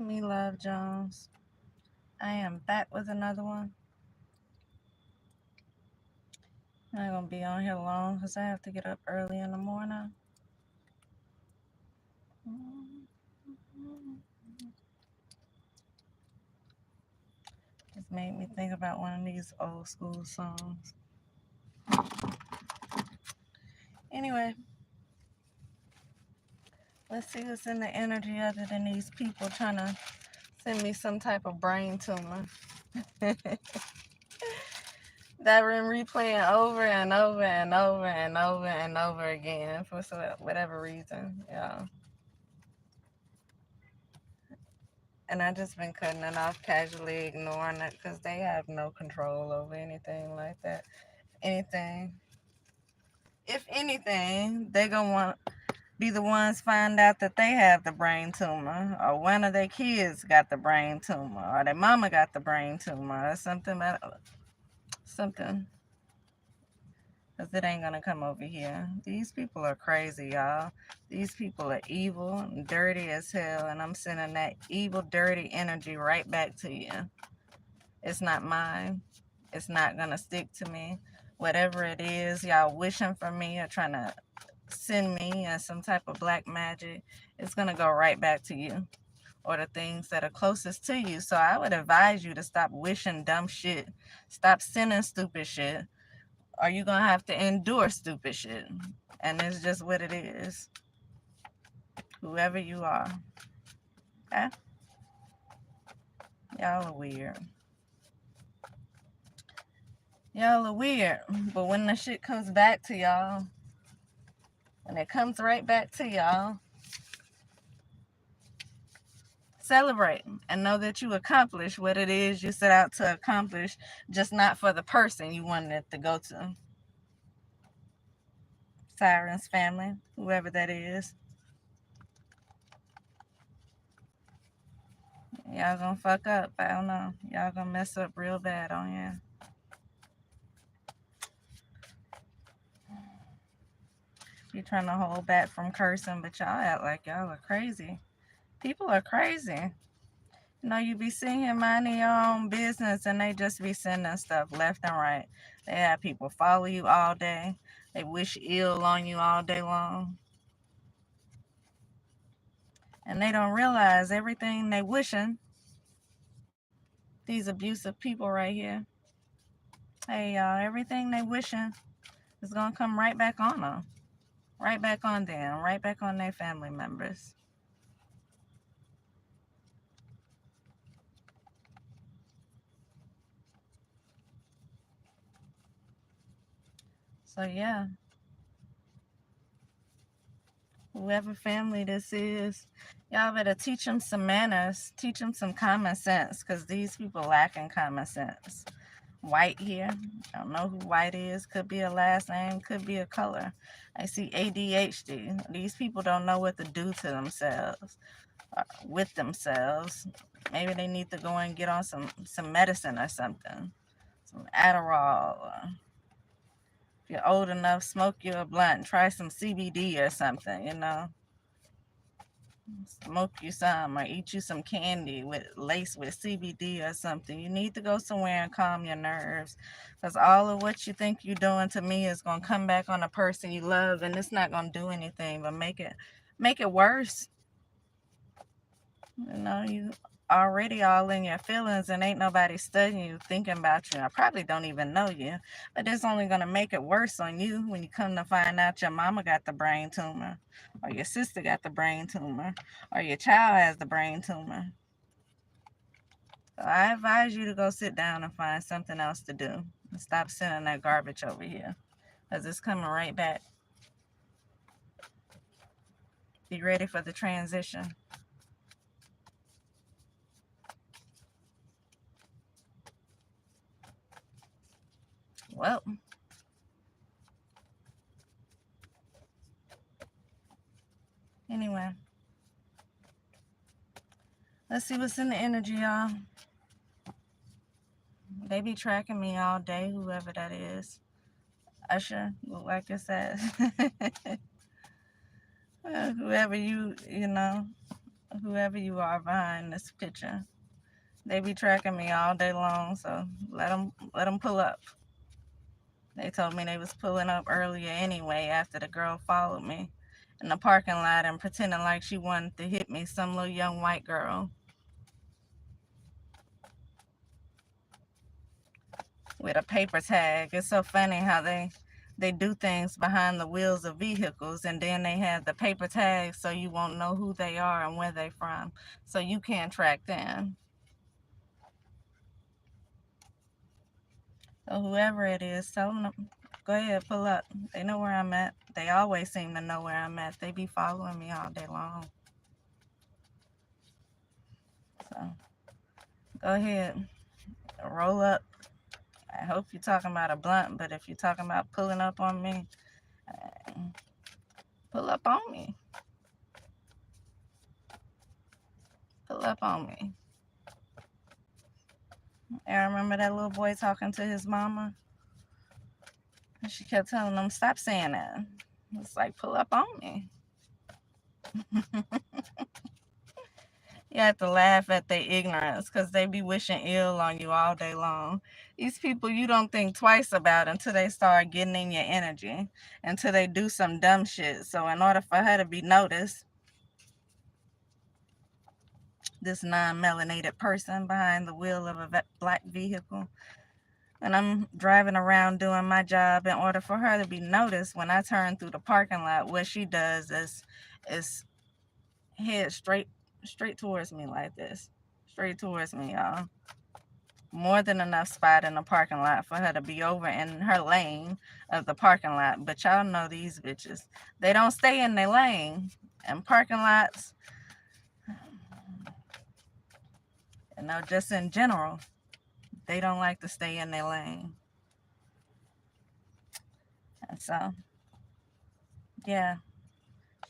Me, Luv Jones. I am back with another one. I'm not gonna be on here long because I have to get up early in the morning. Just made me think about one of these old school songs. Anyway, let's see what's in the energy other than these people trying to send me some type of brain tumor. That been replaying over and over and over and over and over again for whatever reason. Yeah. And I just been cutting it off, casually ignoring it because they have no control over anything like that. If anything, they gonna want be the ones find out that they have the brain tumor, or one of their kids got the brain tumor, or their mama got the brain tumor, or something. Because it ain't gonna come over here. These people are crazy, y'all. These people are evil and dirty as hell, and I'm sending that evil, dirty energy right back to you. It's not mine. It's not gonna stick to me. Whatever it is y'all wishing for me or trying to send me as some type of black magic, it's gonna go right back to you or the things that are closest to you. So I would advise you to stop wishing dumb shit. Stop sending stupid shit, or you're gonna have to endure stupid shit. And it's just what it is. Whoever you are. Okay? Y'all are weird. Y'all are weird. But when the shit comes back to y'all, when it comes right back to y'all, celebrate and know that you accomplished what it is you set out to accomplish, just not for the person you wanted it to go to. Siren's family, whoever that is. Y'all gonna fuck up. I don't know. Y'all gonna mess up real bad on here. You're trying to hold back from cursing, but y'all act like y'all are crazy. People are crazy. You know, you be sitting here minding your own business and they just be sending stuff left and right. They have people follow you all day. They wish ill on you all day long. And they don't realize everything they wishing, these abusive people right here. Hey, y'all, everything they wishing is going to come right back on them. Right back on them. Right back on their family members. So, yeah. Whoever family this is, y'all better teach them some manners. Teach them some common sense, because these people lacking common sense. White here. I don't know who white is. Could be a last name. Could be a color. I see ADHD. These people don't know what to do to themselves, with themselves. Maybe they need to go and get on some medicine or something. Some Adderall. Or if you're old enough, smoke you a blunt. Try some CBD or something, you know. Smoke you some or eat you some candy with laced with CBD or something. You need to go somewhere and calm your nerves, because all of what you think you're doing to me is going to come back on the person you love, and it's not going to do anything but make it worse. You know, you already all in your feelings and ain't nobody studying you, thinking about you. I probably don't even know you, but it's only going to make it worse on you when you come to find out your mama got the brain tumor, or your sister got the brain tumor, or your child has the brain tumor. So I advise you to go sit down and find something else to do and stop sending that garbage over here, because it's coming right back. Be ready for the transition. Well, anyway, let's see what's in the energy, y'all. They be tracking me all day, whoever that is. Usher, like I said. Whoever you know, whoever you are behind this picture. They be tracking me all day long, so let them pull up. They told me they was pulling up earlier anyway after the girl followed me in the parking lot and pretending like she wanted to hit me, some little young white girl with a paper tag. It's so funny how they do things behind the wheels of vehicles, and then they have the paper tags so you won't know who they are and where they from, so you can't track them. So whoever it is, tell them to go ahead, pull up. They know where I'm at. They always seem to know where I'm at. They be following me all day long. So go ahead, roll up. I hope you're talking about a blunt, but if you're talking about pulling up on me, pull up on me. Pull up on me. I remember that little boy talking to his mama, and she kept telling him, stop saying that. It's like, pull up on me. You have to laugh at their ignorance because they be wishing ill on you all day long. These people you don't think twice about until they start getting in your energy, until they do some dumb shit. So in order for her to be noticed, this non-melanated person behind the wheel of a black vehicle, and I'm driving around doing my job, in order for her to be noticed, when I turn through the parking lot, what she does is head straight towards me like this. Straight towards me, y'all. More than enough spot in the parking lot for her to be over in her lane of the parking lot. But y'all know these bitches. They don't stay in their lane. And parking lots, just in general, they don't like to stay in their lane. And so, yeah,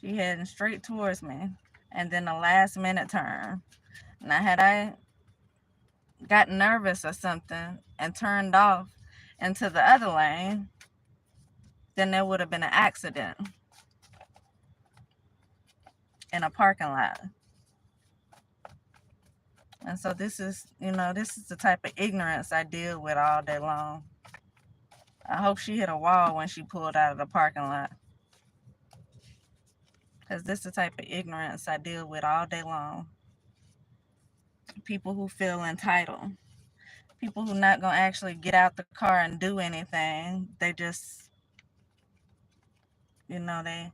she heading straight towards me. And then the last minute turn. Now, had I got nervous or something and turned off into the other lane, then there would have been an accident in a parking lot. And so this is the type of ignorance I deal with all day long. I hope she hit a wall when she pulled out of the parking lot. Because this is the type of ignorance I deal with all day long. People who feel entitled. People who not going to actually get out the car and do anything. They just, their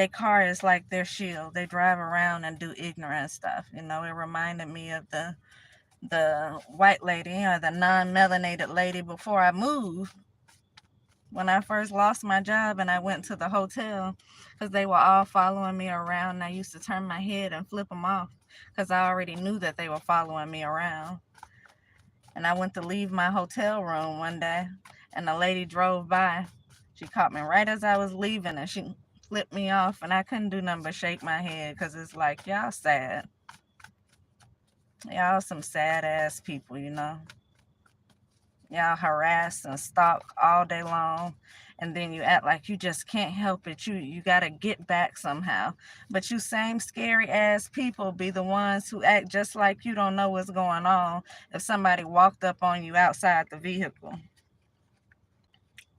car is like their shield. They drive around and do ignorant stuff. It reminded me of the white lady or the non-melanated lady before I moved. When I first lost my job and I went to the hotel, because they were all following me around, and I used to turn my head and flip them off because I already knew that they were following me around. And I went to leave my hotel room one day, and the lady drove by. She caught me right as I was leaving, and she flipped me off, and I couldn't do nothing but shake my head because it's like, y'all sad. Y'all some sad ass people, Y'all harass and stalk all day long, and then you act like you just can't help it. You gotta get back somehow. But you same scary ass people be the ones who act just like you don't know what's going on if somebody walked up on you outside the vehicle.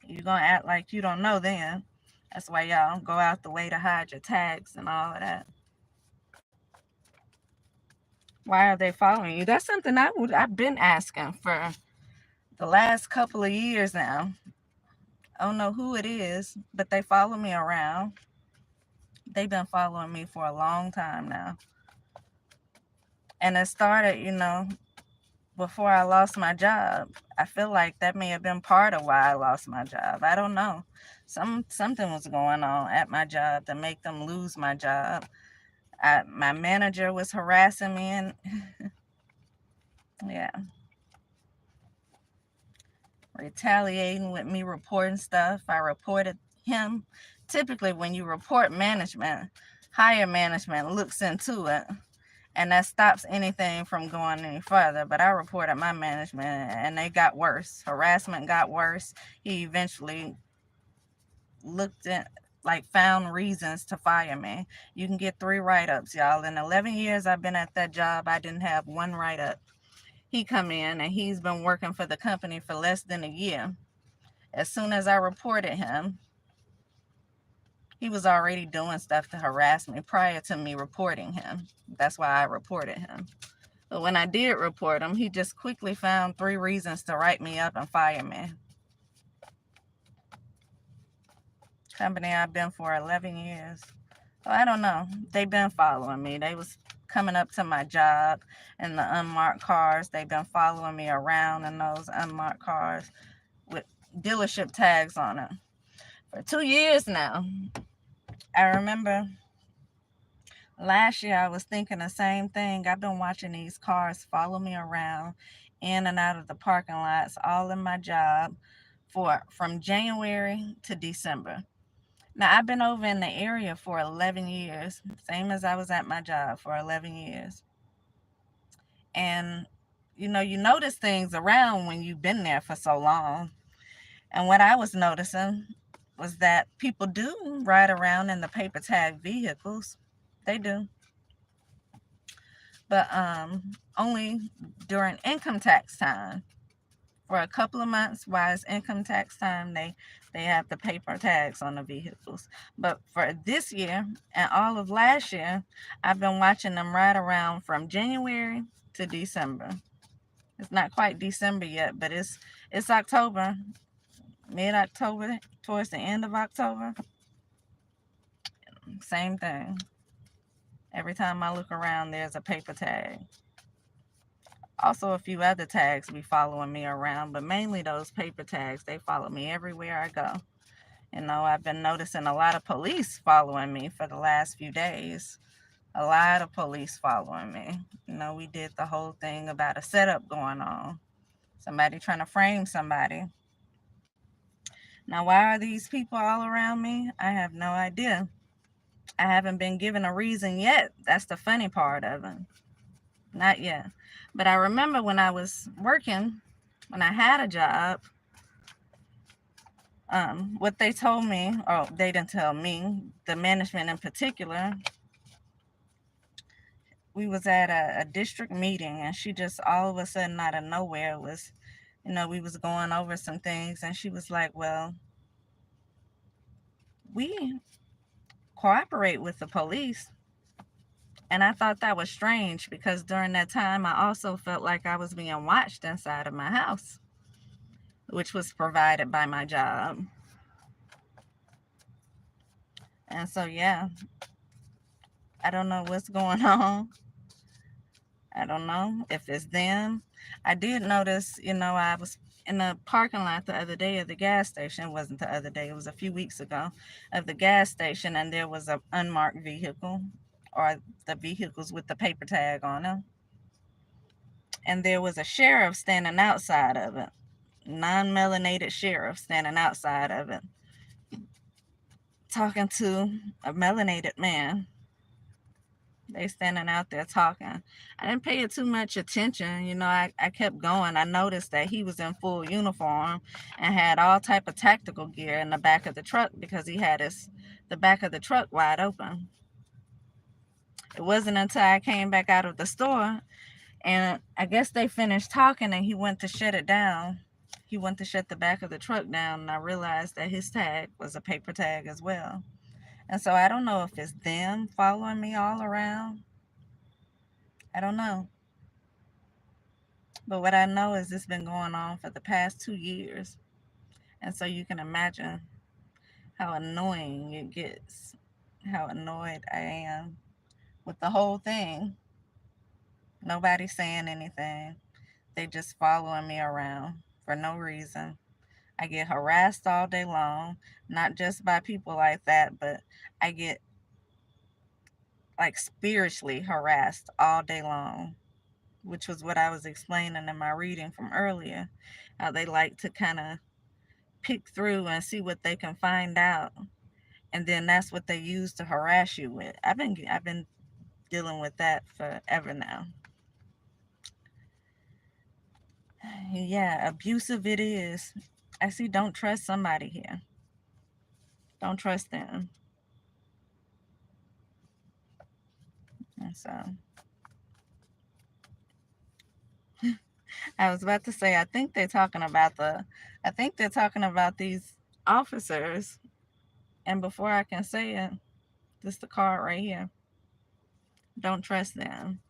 You're gonna act like you don't know then. That's why y'all go out the way to hide your tags and all of that. Why are they following you? That's something I've been asking for the last couple of years now. I don't know who it is, but they follow me around. They've been following me for a long time now. And it started, before I lost my job. I feel like that may have been part of why I lost my job. I don't know. Something was going on at my job to make them lose my job. My manager was harassing me, and yeah, retaliating with me reporting stuff. I reported him. Typically, when you report management, higher management looks into it, and that stops anything from going any further. But I reported my management, and they got worse. Harassment got worse. He eventually looked like found reasons to fire me. You can get 3 write-ups, y'all. In 11 years I've been at that job, I didn't have 1 write-up. He come in and he's been working for the company for less than a year. As soon as I reported him, he was already doing stuff to harass me prior to me reporting him. That's why I reported him. But when I did report him, he just quickly found 3 reasons to write me up and fire me. Company I've been for 11 years. Well, I don't know. They've been following me. They was coming up to my job in the unmarked cars. They've been following me around in those unmarked cars with dealership tags on it for 2 years now. I remember last year I was thinking the same thing. I've been watching these cars follow me around in and out of the parking lots, all in my job from January to December. Now, I've been over in the area for 11 years, same as I was at my job for 11 years. And, you notice things around when you've been there for so long. And what I was noticing was that people do ride around in the paper tag vehicles. They do. But only during income tax time. For a couple of months while it's income tax time, they have the paper tags on the vehicles. But for this year and all of last year, I've been watching them ride around from January to December. It's not quite December yet, but it's October, mid-October, towards the end of October. Same thing. Every time I look around, there's a paper tag. Also, a few other tags be following me around, but mainly those paper tags. They follow me everywhere I go. I've been noticing a lot of police following me for the last few days. A lot of police following me. We did the whole thing about a setup going on. Somebody trying to frame somebody. Now, why are these people all around me? I have no idea. I haven't been given a reason yet. That's the funny part of it. Not yet. But I remember when I was working, when I had a job, what they told me, or they didn't tell me, the management in particular, we was at a district meeting and she just all of a sudden out of nowhere was, we was going over some things and she was like, well, we cooperate with the police. And I thought that was strange because during that time, I also felt like I was being watched inside of my house, which was provided by my job. And so, yeah, I don't know what's going on. I don't know if it's them. I did notice, I was in the parking lot the other day of the gas station. It wasn't the other day. It was a few weeks ago of the gas station. And there was an unmarked vehicle, or the vehicles with the paper tag on them. And there was a sheriff standing outside of it. Non-melanated sheriff standing outside of it, talking to a melanated man. They standing out there talking. I didn't pay it too much attention. I kept going. I noticed that he was in full uniform and had all type of tactical gear in the back of the truck because he had the back of the truck wide open. It wasn't until I came back out of the store and I guess they finished talking and he went to shut it down. He went to shut the back of the truck down and I realized that his tag was a paper tag as well. And so I don't know if it's them following me all around. I don't know. But what I know is it's been going on for the past 2 years. And so you can imagine how annoying it gets, how annoyed I am with the whole thing. Nobody's saying anything. They just following me around for no reason. I get harassed all day long, not just by people like that, but I get like spiritually harassed all day long, which was what I was explaining in my reading from earlier. How they like to kind of pick through and see what they can find out, and then that's what they use to harass you with. I've been dealing with that forever now. Yeah, abusive it is. I see. Don't trust somebody here. Don't trust them. And so I was about to say, I think they're talking about these officers. And before I can say it, this the card right here. Don't trust them.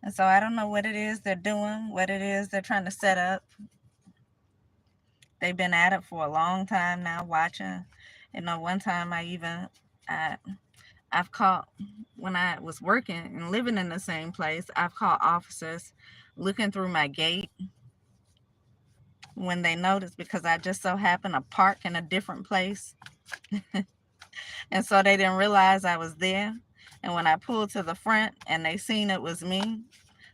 And so I don't know what it is they're doing, what it is they're trying to set up. They've been at it for a long time now, watching. One time I, I've caught, when I was working and living in the same place, I've caught officers looking through my gate when they noticed because I just so happened to park in a different place. And so they didn't realize I was there. And when I pulled to the front and they seen it was me,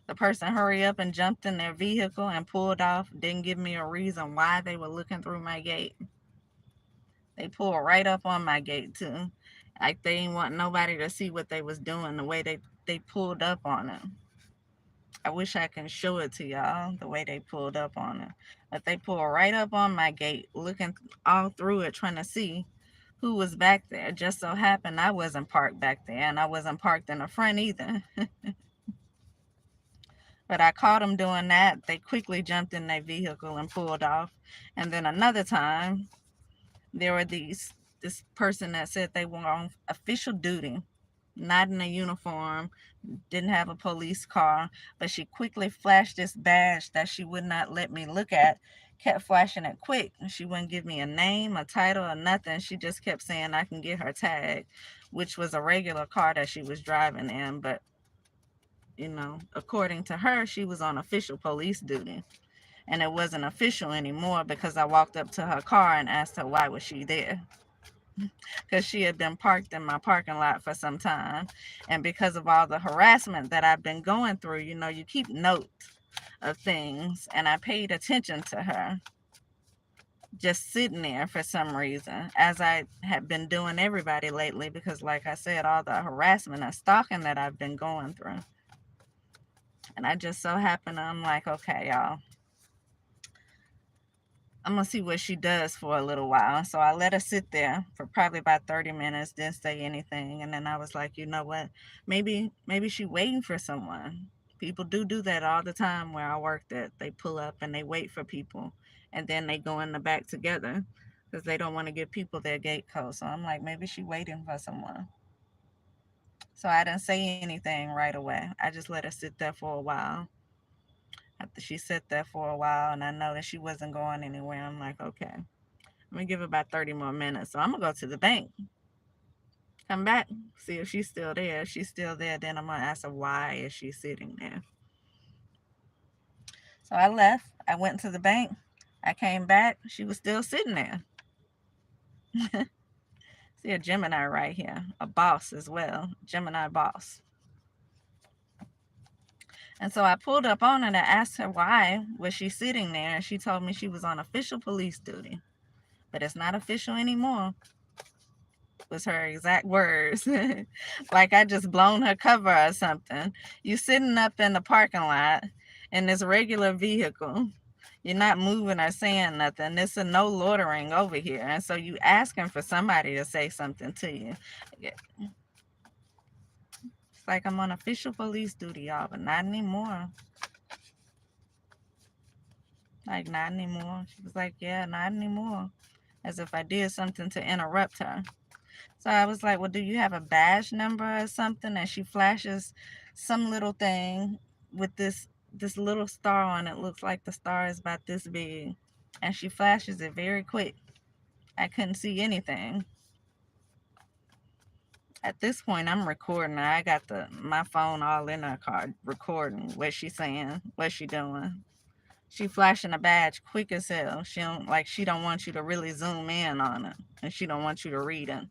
the person hurried up and jumped in their vehicle and pulled off, didn't give me a reason why they were looking through my gate. They pulled right up on my gate too. Like they didn't want nobody to see what they was doing, the way they pulled up on it. I wish I can show it to y'all, the way they pulled up on it. But they pulled right up on my gate, looking all through it, trying to see who was back there. Just so happened I wasn't parked back there, and I wasn't parked in the front either. But I caught them doing that. They quickly jumped in their vehicle and pulled off. And then another time, there were this person that said they were on official duty, not in a uniform, didn't have a police car, but she quickly flashed this badge that she would not let me look at, kept flashing it quick. She wouldn't give me a name, a title, or nothing. She just kept saying I can get her tag, which was a regular car that she was driving in. But, according to her, she was on official police duty. And it wasn't official anymore because I walked up to her car and asked her why was she there. Because she had been parked in my parking lot for some time. And because of all the harassment that I've been going through, you keep note of things. And I paid attention to her just sitting there for some reason, as I have been doing everybody lately, because like I said, all the harassment and stalking that I've been going through. And I just so happened, I'm like, okay, y'all, I'm going to see what she does for a little while. So I let her sit there for probably about 30 minutes, didn't say anything. And then I was like, you know what? Maybe she waiting for someone. People do that all the time where I worked at. They pull up and they wait for people. And then they go in the back together because they don't want to give people their gate code. So I'm like, maybe she waiting for someone. So I didn't say anything right away. I just let her sit there for a while. After she sat there for a while and I noticed she wasn't going anywhere, I'm like, okay, I'm gonna give her about 30 more minutes. So I'm gonna go to the bank, come back, see if she's still there. If she's still there, then I'm gonna ask her why is she sitting there. So I left. I went to the bank. I came back. She was still sitting there. See a Gemini right here, a boss as well, Gemini boss. And so I pulled up on her and asked her why was she sitting there, and she told me she was on official police duty. But it's not official anymore, was her exact words. Like I just blown her cover or something. You sitting up in the parking lot in this regular vehicle. You're not moving or saying nothing. There's a no loitering over here. And so you asking for somebody to say something to you. It's like I'm on official police duty, y'all, but not anymore. Like, not anymore. She was like, yeah, not anymore. As if I did something to interrupt her. So I was like, well, do you have a badge number or something? And she flashes some little thing with this little star on it. Looks like the star is about this big. And she flashes it very quick. I couldn't see anything. At this point, I'm recording her. I got my phone all in her car recording what she's saying, what she doing. She flashing a badge quick as hell. She don't want you to really zoom in on it. And she don't want you to read it.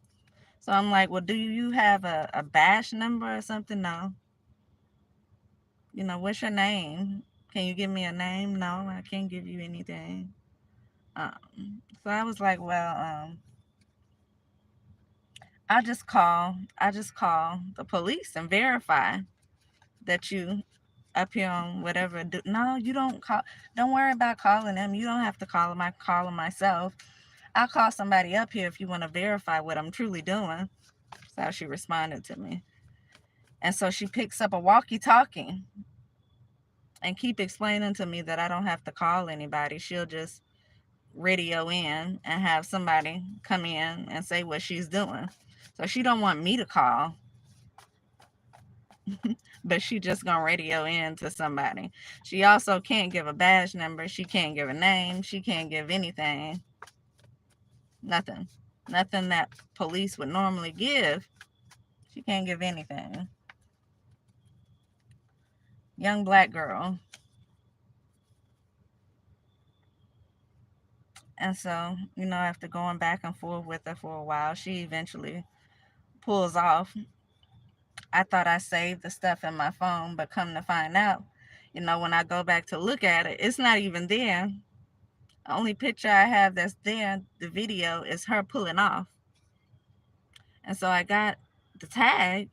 So I'm like, well, do you have a badge number or something? No. What's your name? Can you give me a name? No, I can't give you anything. So I was like, well, I just call the police and verify that you up here on whatever. No, you don't call. Don't worry about calling them. You don't have to call them. I call them myself. I'll call somebody up here if you want to verify what I'm truly doing. That's how she responded to me. And so she picks up a walkie-talkie and keep explaining to me that I don't have to call anybody. She'll just radio in and have somebody come in and say what she's doing. So she don't want me to call, but she just gonna radio in to somebody. She also can't give a badge number. She can't give a name. She can't give anything. Nothing. Nothing that police would normally give. She can't give anything. Young black girl. And so, after going back and forth with her for a while, she eventually pulls off. I thought I saved the stuff in my phone, but come to find out, when I go back to look at it, it's not even there. The only picture I have that's there, the video, is her pulling off. And so I got the tag,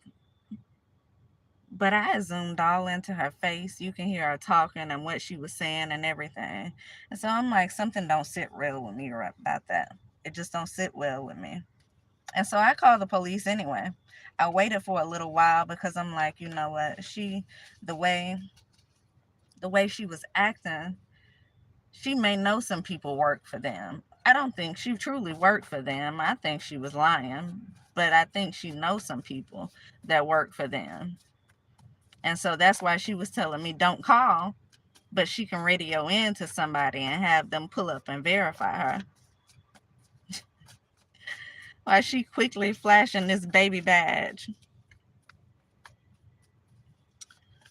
but I zoomed all into her face. You can hear her talking and what she was saying and everything. And so I'm like, something don't sit real with me about that. It just don't sit well with me. And so I called the police anyway. I waited for a little while because I'm like, you know what? The way she was acting, she may know some people work for them. I don't think she truly worked for them. I think she was lying, but I think she knows some people that work for them. And so that's why she was telling me don't call, but she can radio in to somebody and have them pull up and verify her. While she quickly flashing this baby badge.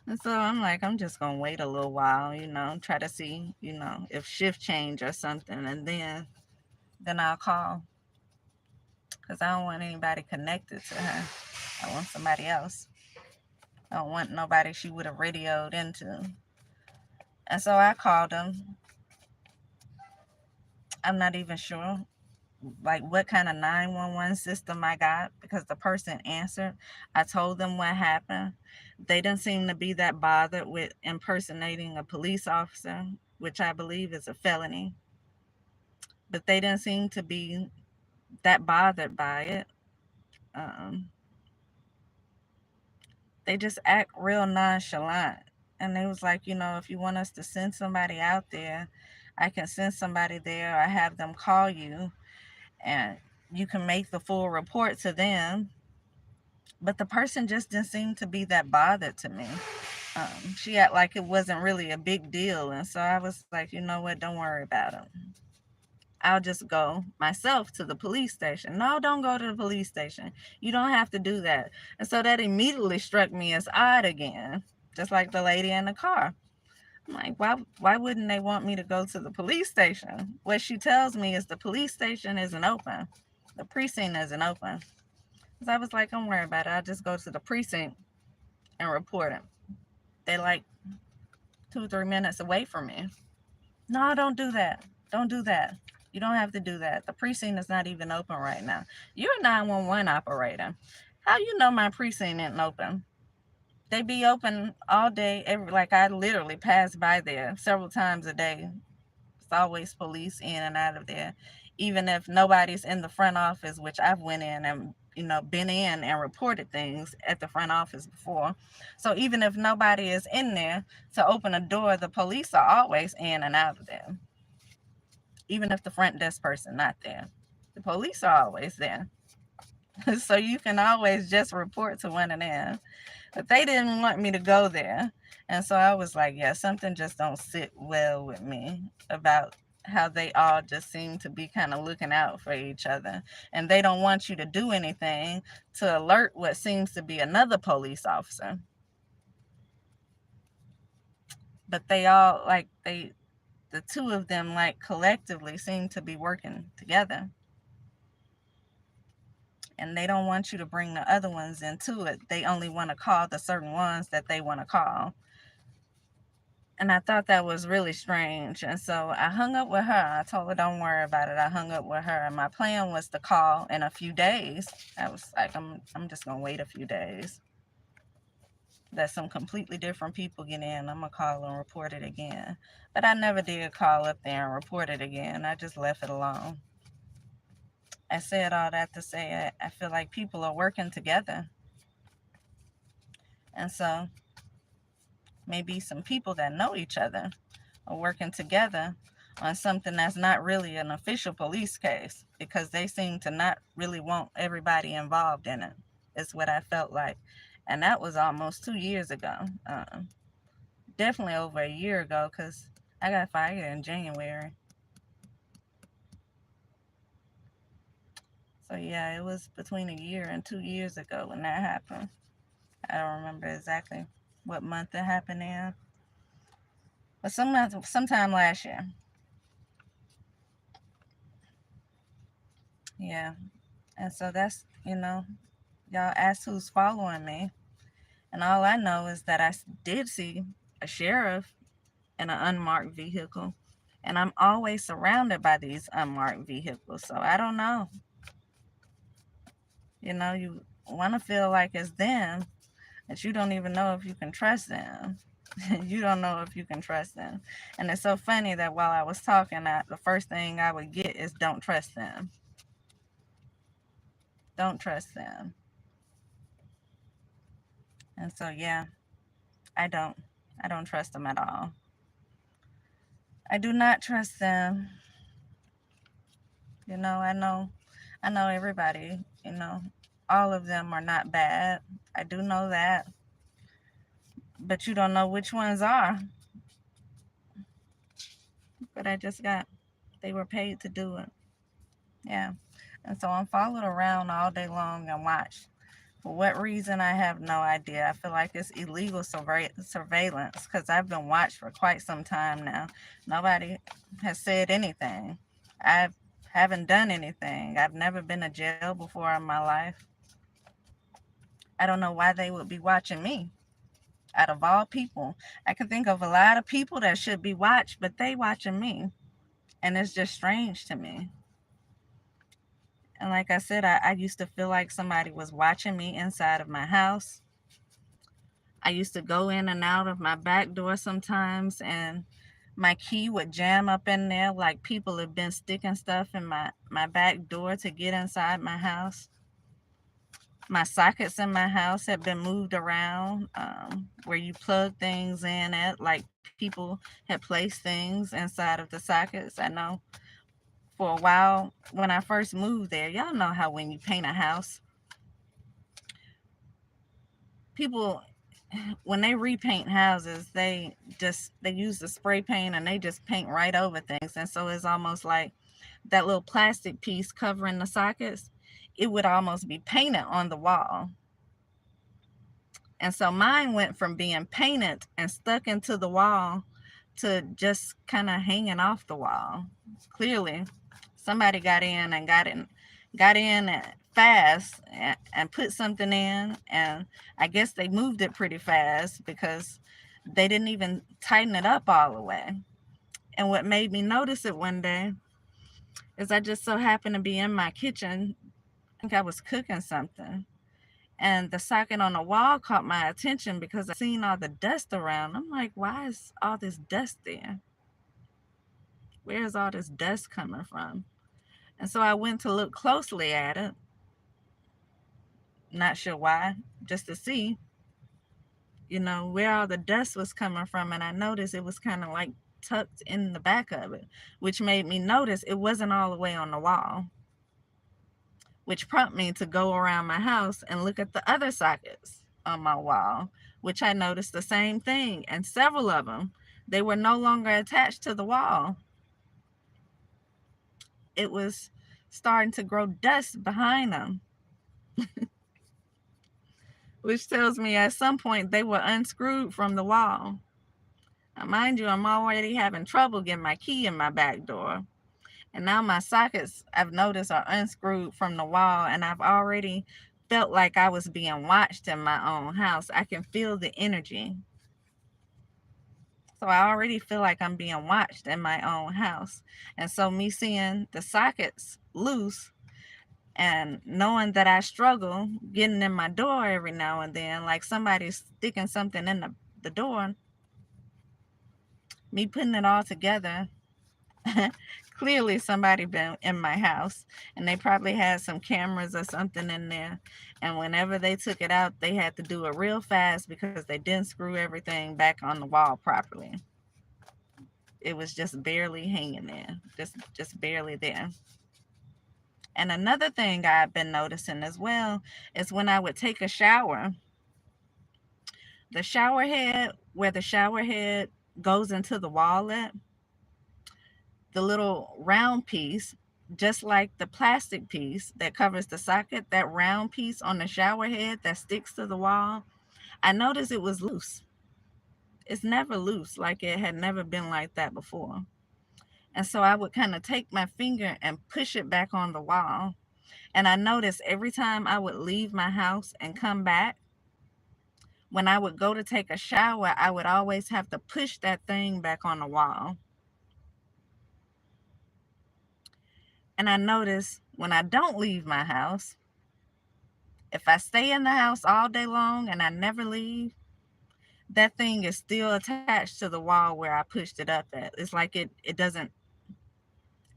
And so I'm like, I'm just going to wait a little while, try to see, if shift change or something. And then I'll call. Because I don't want anybody connected to her. I want somebody else. I don't want nobody she would have radioed into. And so I called them. I'm not even sure what kind of 911 system I got, because the person answered. I told them what happened. They didn't seem to be that bothered with impersonating a police officer, which I believe is a felony. But they didn't seem to be that bothered by it. They just act real nonchalant. And they was like, if you want us to send somebody out there, I can send somebody there or have them call you and you can make the full report to them. But the person just didn't seem to be that bothered to me. She acted like it wasn't really a big deal. And so I was like, you know what, don't worry about it. I'll just go myself to the police station. No, don't go to the police station. You don't have to do that. And so that immediately struck me as odd again, just like the lady in the car. I'm like, why wouldn't they want me to go to the police station? What she tells me is the police station isn't open. The precinct isn't open. So I was like, don't worry about it. I'll just go to the precinct and report it. They're like 2-3 minutes away from me. No, don't do that. Don't do that. You don't have to do that. The precinct is not even open right now. You're a 911 operator. How you know my precinct isn't open? They be open all day. I literally pass by there several times a day. It's always police in and out of there. Even if nobody's in the front office, which I've went in and been in and reported things at the front office before. So even if nobody is in there to open a door, the police are always in and out of there. Even if the front desk person not there, the police are always there. So you can always just report to one of them. But they didn't want me to go there. And so I was like, yeah, something just don't sit well with me about how they all just seem to be kind of looking out for each other. And they don't want you to do anything to alert what seems to be another police officer. But they all, the two of them, collectively seem to be working together. And they don't want you to bring the other ones into it. They only want to call the certain ones that they want to call. And I thought that was really strange. And so I hung up with her. I told her, don't worry about it. I hung up with her. And my plan was to call in a few days. I was like, I'm just going to wait a few days. Let some completely different people get in. I'm going to call and report it again. But I never did call up there and report it again. I just left it alone. I said all that to say I feel like people are working together. And so maybe some people that know each other are working together on something that's not really an official police case because they seem to not really want everybody involved in it. Is what I felt like. And that was almost 2 years ago. Definitely over a year ago because I got fired in January. So yeah, it was between a year and 2 years ago when that happened. I don't remember exactly what month it happened in, but sometime last year. Yeah, and so that's y'all asked who's following me, and all I know is that I did see a sheriff in an unmarked vehicle, and I'm always surrounded by these unmarked vehicles. So I don't know. You want to feel like it's them, but you don't even know if you can trust them. You don't know if you can trust them. And it's so funny that while I was talking, the first thing I would get is don't trust them. Don't trust them. And so, yeah, I don't. I don't trust them at all. I do not trust them. I know everybody, all of them are not bad. I do know that. But you don't know which ones are. But they were paid to do it. Yeah. And so I'm followed around all day long and watched. For what reason, I have no idea. I feel like it's illegal surveillance because I've been watched for quite some time now. Nobody has said anything. I haven't done anything. I've never been to jail before in my life. I don't know why they would be watching me. Out of all people, I can think of a lot of people that should be watched, but they watching me. And it's just strange to me. And like I said, I used to feel like somebody was watching me inside of my house. I used to go in and out of my back door sometimes, and my key would jam up in there like people have been sticking stuff in my back door to get inside my house. My sockets in my house have been moved around where you plug things in at, like people had placed things inside of the sockets. I know for a while when I first moved there, y'all know how when you paint a house, people when they repaint houses, they use the spray paint and they just paint right over things. And so it's almost like that little plastic piece covering the sockets, it would almost be painted on the wall. And so mine went from being painted and stuck into the wall to just kind of hanging off the wall. Clearly, somebody got in fast and put something in, and I guess they moved it pretty fast because they didn't even tighten it up all the way. And what made me notice it one day is I just so happened to be in my kitchen. I think I was cooking something, and the socket on the wall caught my attention because I seen all the dust around. I'm like, why is all this dust there? Where is all this dust coming from? And so I went to look closely at it. Not sure why, just to see, where all the dust was coming from. And I noticed it was kind of like tucked in the back of it, which made me notice it wasn't all the way on the wall, which prompted me to go around my house and look at the other sockets on my wall, which I noticed the same thing. And several of them, they were no longer attached to the wall. It was starting to grow dust behind them, which tells me at some point they were unscrewed from the wall. Now, mind you, I'm already having trouble getting my key in my back door. And now my sockets, I've noticed, are unscrewed from the wall, and I've already felt like I was being watched in my own house. I can feel the energy. So I already feel like I'm being watched in my own house. And so me seeing the sockets loose and knowing that I struggle getting in my door every now and then, like somebody's sticking something in the door, me putting it all together Clearly somebody been in my house, and they probably had some cameras or something in there, and whenever they took it out they had to do it real fast because they didn't screw everything back on the wall properly. It was just barely hanging there, just barely there. And another thing I've been noticing as well is when I would take a shower, the shower head, where the shower head goes into the wall at, the little round piece, just like the plastic piece that covers the socket, that round piece on the shower head that sticks to the wall, I noticed it was loose. It's never loose, like it had never been like that before. And so I would kind of take my finger and push it back on the wall. And I noticed every time I would leave my house and come back, when I would go to take a shower, I would always have to push that thing back on the wall. And I notice when I don't leave my house, if I stay in the house all day long and I never leave, that thing is still attached to the wall where I pushed it up at. It's like it doesn't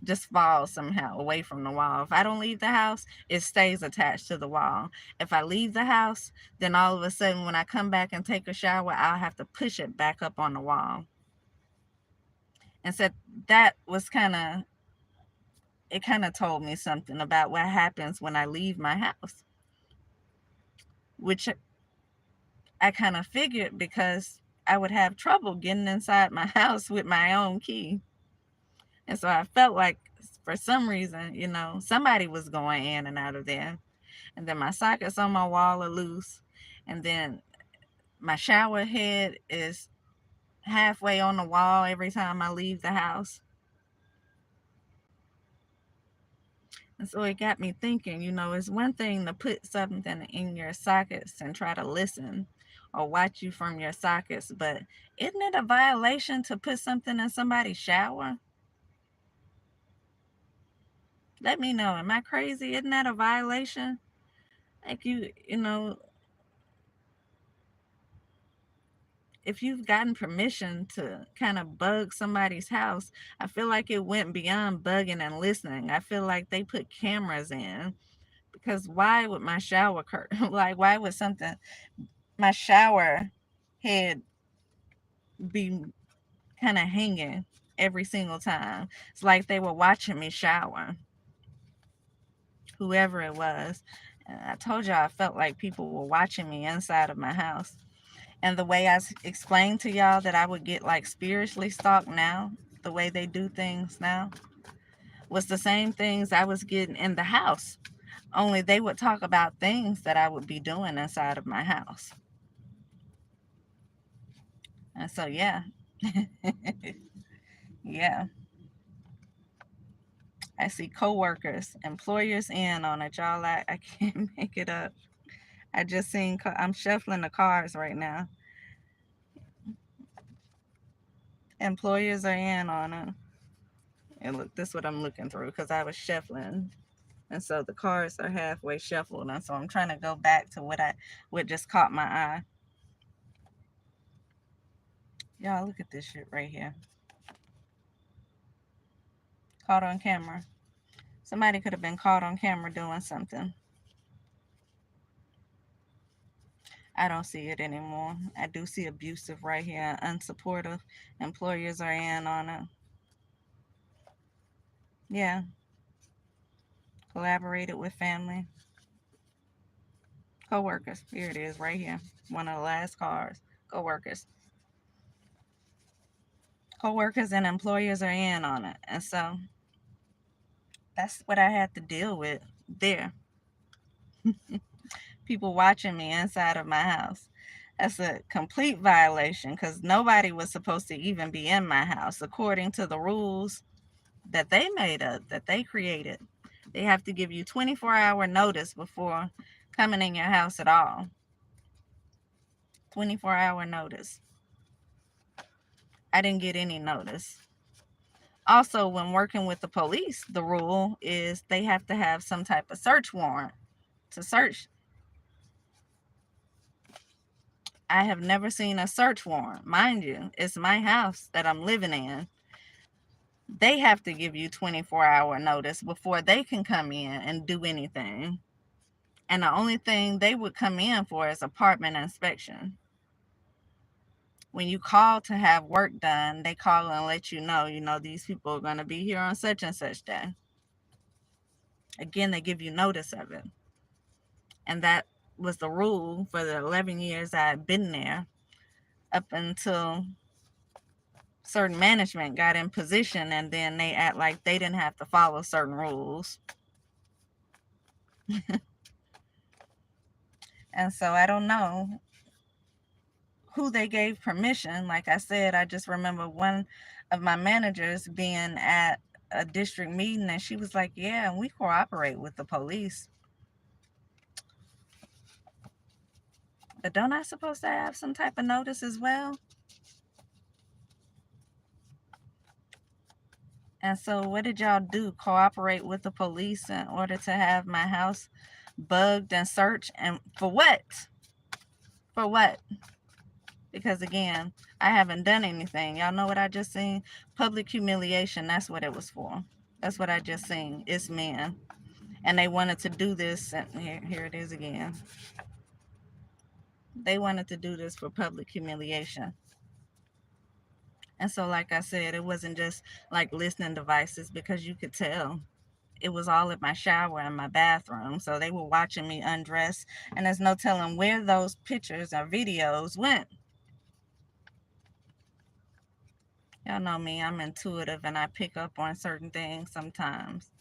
just fall somehow away from the wall. If I don't leave the house, it stays attached to the wall. If I leave the house, then all of a sudden when I come back and take a shower, I'll have to push it back up on the wall. And so that was it kind of told me something about what happens when I leave my house, which I kind of figured because I would have trouble getting inside my house with my own key. And so I felt like for some reason, somebody was going in and out of there. And then my sockets on my wall are loose. And then my shower head is halfway on the wall every time I leave the house. And so it got me thinking, it's one thing to put something in your sockets and try to listen or watch you from your sockets, but isn't it a violation to put something in somebody's shower? Let me know. Am I crazy? Isn't that a violation? Like if you've gotten permission to kind of bug somebody's house, I feel like it went beyond bugging and listening. I feel like they put cameras in, because why would my shower curtain, like why would my shower head be kind of hanging every single time? It's like they were watching me shower, whoever it was. And I told y'all I felt like people were watching me inside of my house. And the way I explained to y'all that I would get like spiritually stalked now, the way they do things now, was the same things I was getting in the house. Only they would talk about things that I would be doing inside of my house. And so, yeah. Yeah. I see coworkers, employers in on it, y'all. I can't make it up. I just seen, I'm shuffling the cards right now. Employers are in on it. And look, this is what I'm looking through because I was shuffling. And so the cards are halfway shuffled. And so I'm trying to go back to what just caught my eye. Y'all, look at this shit right here. Caught on camera. Somebody could have been caught on camera doing something. I don't see it anymore. I do see abusive right here, unsupportive. Employers are in on it. Yeah. Collaborated with family. Co-workers. Here it is right here. One of the last cards. Co-workers. Co-workers and employers are in on it. And so that's what I had to deal with there. People watching me inside of my house. That's a complete violation because nobody was supposed to even be in my house according to the rules that they made up, that they created. They have to give you 24-hour notice before coming in your house at all. 24-hour notice. I didn't get any notice. Also, when working with the police, the rule is they have to have some type of search warrant to search. I have never seen a search warrant. Mind you, it's my house that I'm living in. They have to give you 24-hour notice before they can come in and do anything. And the only thing they would come in for is apartment inspection. When you call to have work done, they call and let you know, these people are going to be here on such and such day. Again, they give you notice of it. And that was the rule for the 11 years I had been there, up until certain management got in position, and then they act like they didn't have to follow certain rules. And so I don't know who they gave permission. Like I said, I just remember one of my managers being at a district meeting, and she was like, yeah, we cooperate with the police. But don't I supposed to have some type of notice as well? And so what did y'all do? Cooperate with the police in order to have my house bugged and searched? And for what? For what? Because again, I haven't done anything. Y'all know what I just seen? Public humiliation. That's what it was for. That's what I just seen. It's men. And they wanted to do this. And here it is again. They wanted to do this for public humiliation. And so, like I said, it wasn't just like listening devices, because you could tell. It was all in my shower and my bathroom. So they were watching me undress. And there's no telling where those pictures or videos went. Y'all know me, I'm intuitive and I pick up on certain things sometimes.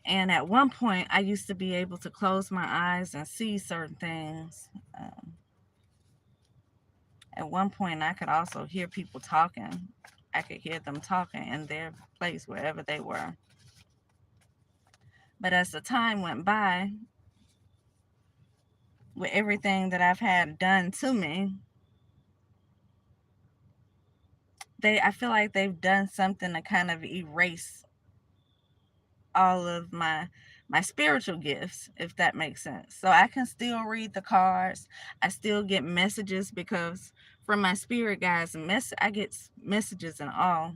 And at one point, I used to be able to close my eyes and see certain things. At one point, I could also hear people talking. I could hear them talking in their place, wherever they were. But as the time went by, with everything that I've had done to me, I feel like they've done something to kind of erase all of my spiritual gifts, if that makes sense. So I can still read the cards. I still get messages, because from my spirit guides, I get messages in all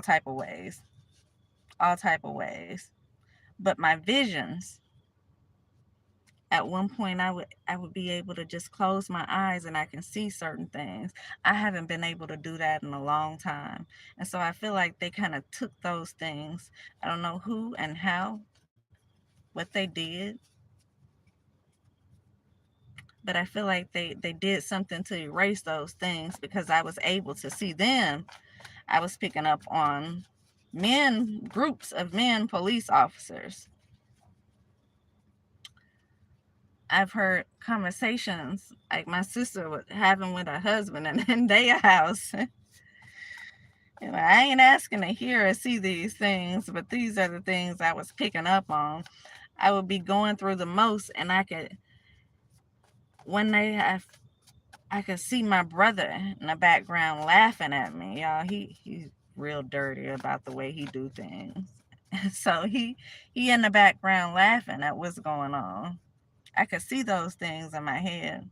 type of ways. All type of ways. But my visions, at one point I would be able to just close my eyes and I can see certain things. I haven't been able to do that in a long time. And so I feel like they kind of took those things. I don't know who and how, what they did, but I feel like they did something to erase those things, because I was able to see them. I was picking up on groups of men police officers. I've heard conversations like my sister was having with her husband in their house. I ain't asking to hear or see these things, but these are the things I was picking up on. I would be going through the most, and one day I could see my brother in the background laughing at me. Y'all, he's real dirty about the way he do things. So he in the background laughing at what's going on. I could see those things in my head.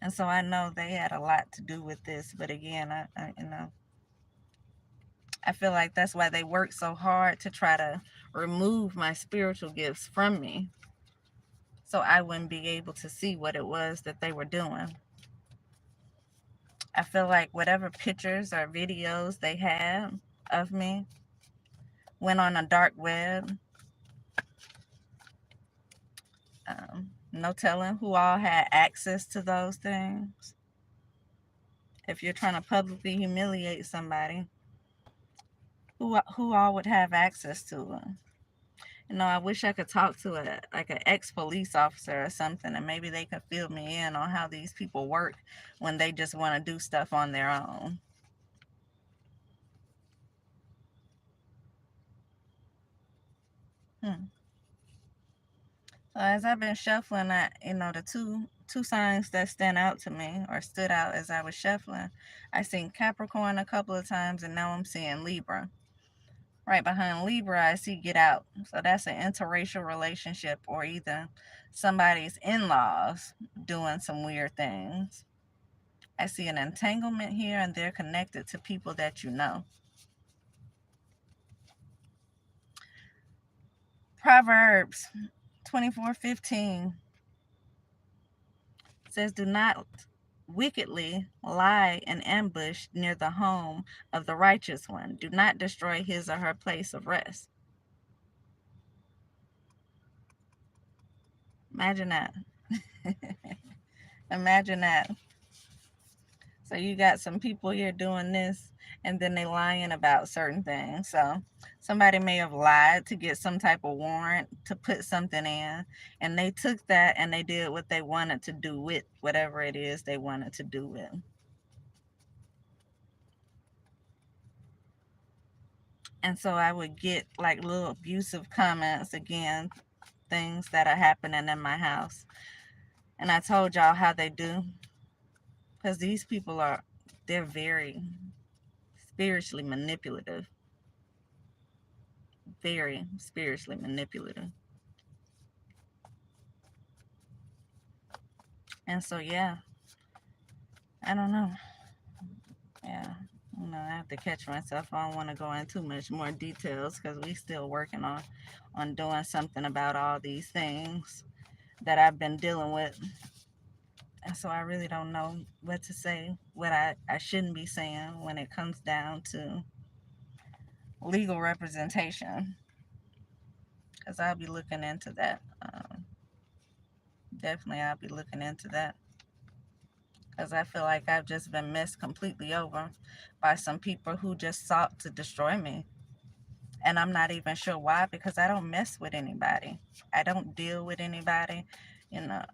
And so I know they had a lot to do with this. But again, I feel like that's why they work so hard to try to remove my spiritual gifts from me, so I wouldn't be able to see what it was that they were doing. I feel like whatever pictures or videos they had of me went on a dark web. No telling who all had access to those things. If you're trying to publicly humiliate somebody, who all would have access to them? I wish I could talk to an ex-police officer or something, and maybe they could fill me in on how these people work when they just want to do stuff on their own. So as I've been shuffling, the two signs that stand out to me, or stood out as I was shuffling, I seen Capricorn a couple of times, and now I'm seeing Libra. Right behind Libra, I see Get Out. So that's an interracial relationship, or either somebody's in-laws doing some weird things. I see an entanglement here, and they're connected to people that you know. Proverbs 24:15 says, "Do not wickedly lie in ambush near the home of the righteous one. Do not destroy his or her place of rest." Imagine that. Imagine that. So you got some people here doing this, and then they lying about certain things. So somebody may have lied to get some type of warrant to put something in, and they took that and they did what they wanted to do with whatever it is they wanted to do with. And so I would get like little abusive comments again, things that are happening in my house. And I told y'all how they do, because these people they're very spiritually manipulative, very spiritually manipulative. And so, yeah, I don't know. Yeah, I have to catch myself. I don't want to go into much more details because we still working on doing something about all these things that I've been dealing with. And so I really don't know what to say, what I shouldn't be saying when it comes down to legal representation, because I'll be looking into that. Definitely, I'll be looking into that because I feel like I've just been messed completely over by some people who just sought to destroy me. And I'm not even sure why, because I don't mess with anybody. I don't deal with anybody. You know,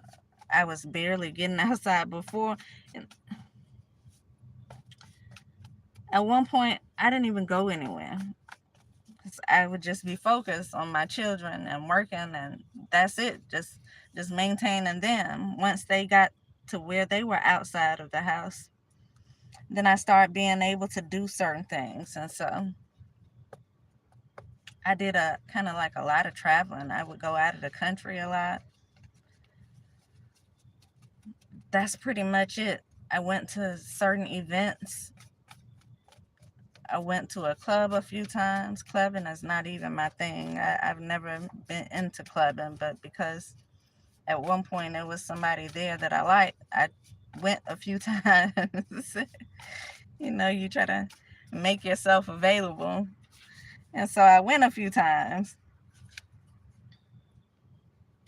I was barely getting outside before. And at one point, I didn't even go anywhere. I would just be focused on my children and working, and that's it. Just maintaining them. Once they got to where they were outside of the house, then I started being able to do certain things. And so I did a kind of like a lot of traveling. I would go out of the country a lot. That's pretty much it. I went to certain events. I went to a club a few times. Clubbing is not even my thing. I've never been into clubbing, but because at one point there was somebody there that I liked, I went a few times. You try to make yourself available. And so I went a few times.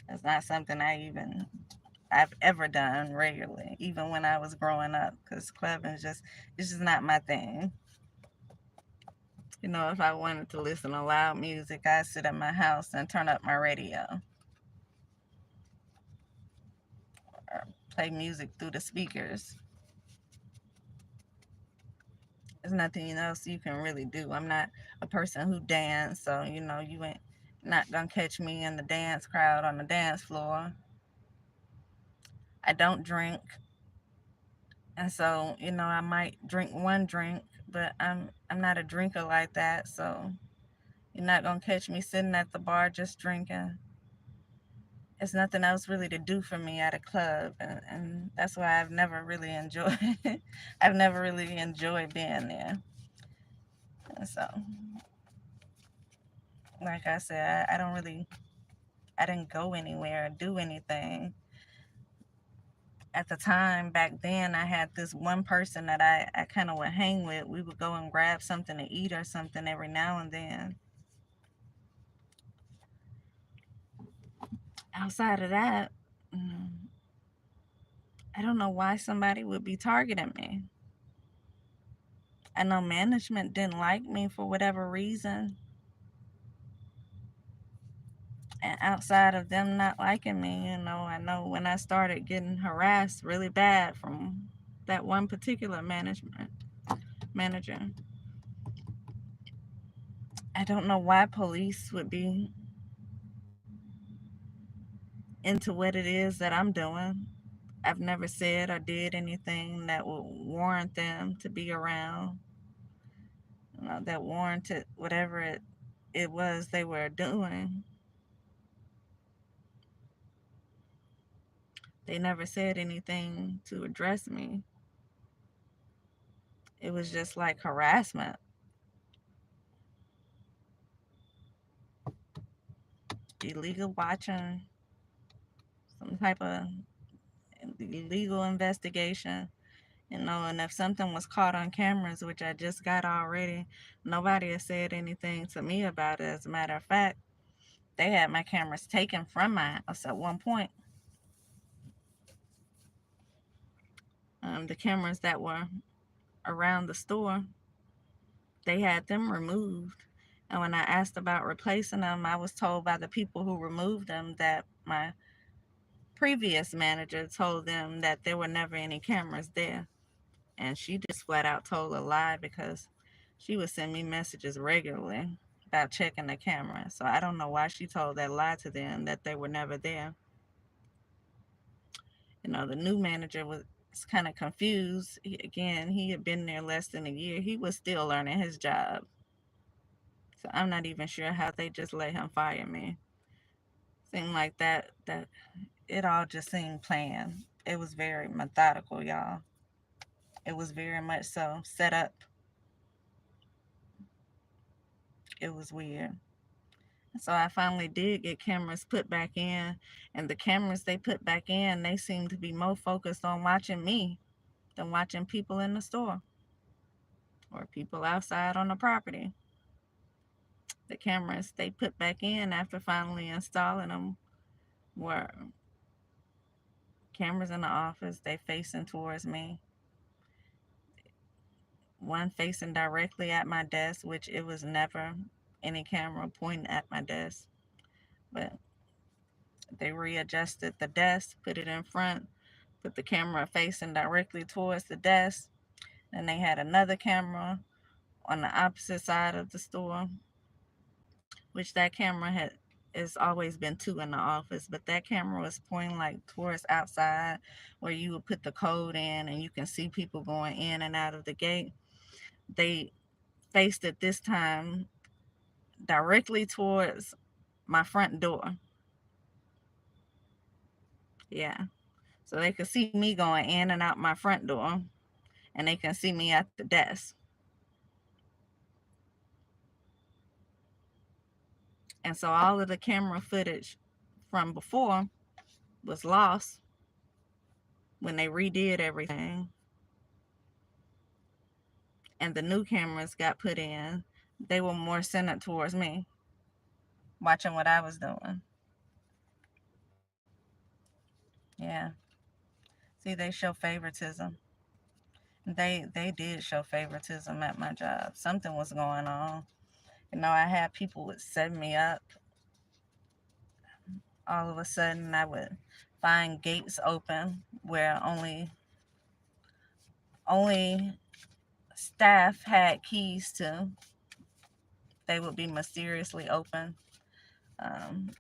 It's not something I've ever done regularly, even when I was growing up, because clubbing it's just not my thing. If I wanted to listen to loud music, I'd sit at my house and turn up my radio or play music through the speakers. There's nothing else you can really do. I'm not a person who dance, so you ain't not gonna catch me in the dance crowd on the dance floor. I don't drink, and so I might drink one drink, but I'm not a drinker like that, so you're not gonna catch me sitting at the bar just drinking. It's nothing else really to do for me at a club, and that's why I've never really enjoyed I've never really enjoyed being there. And so, like I said, I didn't go anywhere or do anything. At the time back then, I had this one person that I kind of would hang with. We would go and grab something to eat or something every now and then. Outside of that, I don't know why somebody would be targeting me. I know management didn't like me for whatever reason. And outside of them not liking me, I know when I started getting harassed really bad from that one particular manager. I don't know why police would be into what it is that I'm doing. I've never said or did anything that would warrant them to be around, that warranted whatever it was they were doing. They never said anything to address me. It was just like harassment. illegal watching, some type of illegal investigation. And if something was caught on cameras, which I just got already, nobody has said anything to me about it. As a matter of fact, they had my cameras taken from my house at one point. The cameras that were around the store, they had them removed. And when I asked about replacing them, I was told by the people who removed them that my previous manager told them that there were never any cameras there. And she just flat out told a lie, because she would send me messages regularly about checking the camera. So I don't know why she told that lie to them, that they were never there. The new manager was kind of confused. Again, he had been there less than a year. He was still learning his job. So I'm not even sure how they just let him fire me. Seemed like that it all just seemed planned. It was very methodical, y'all. It was very much so set up. It was weird. So I finally did get cameras put back in, and the cameras they put back in, they seem to be more focused on watching me than watching people in the store or people outside on the property. The cameras they put back in after finally installing them were cameras in the office. They facing towards me. One facing directly at my desk, which it was never any camera pointing at my desk. But they readjusted the desk, put it in front, put the camera facing directly towards the desk. And they had another camera on the opposite side of the store, which that camera has always been two in the office, but that camera was pointing like towards outside, where you would put the code in and you can see people going in and out of the gate. They faced it this time directly towards my front door. Yeah. So they could see me going in and out my front door, and they can see me at the desk. And so all of the camera footage from before was lost when they redid everything. And the new cameras got put in. They were more centered towards me, watching what I was doing. Yeah. See, they show favoritism. They did show favoritism at my job. Something was going on. I had people would set me up. All of a sudden, I would find gates open where only staff had keys to. They would be mysteriously open.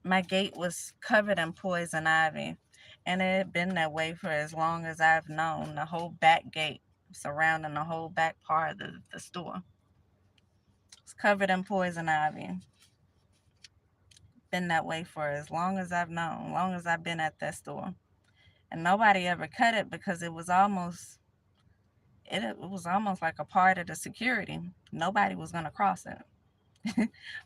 My gate was covered in poison ivy, and it had been that way for as long as I've known. The whole back gate surrounding the whole back part of the store was covered in poison ivy. Been that way for as long as I've known, long as I've been at that store. And nobody ever cut it, because it was almost like a part of the security. Nobody was gonna cross it.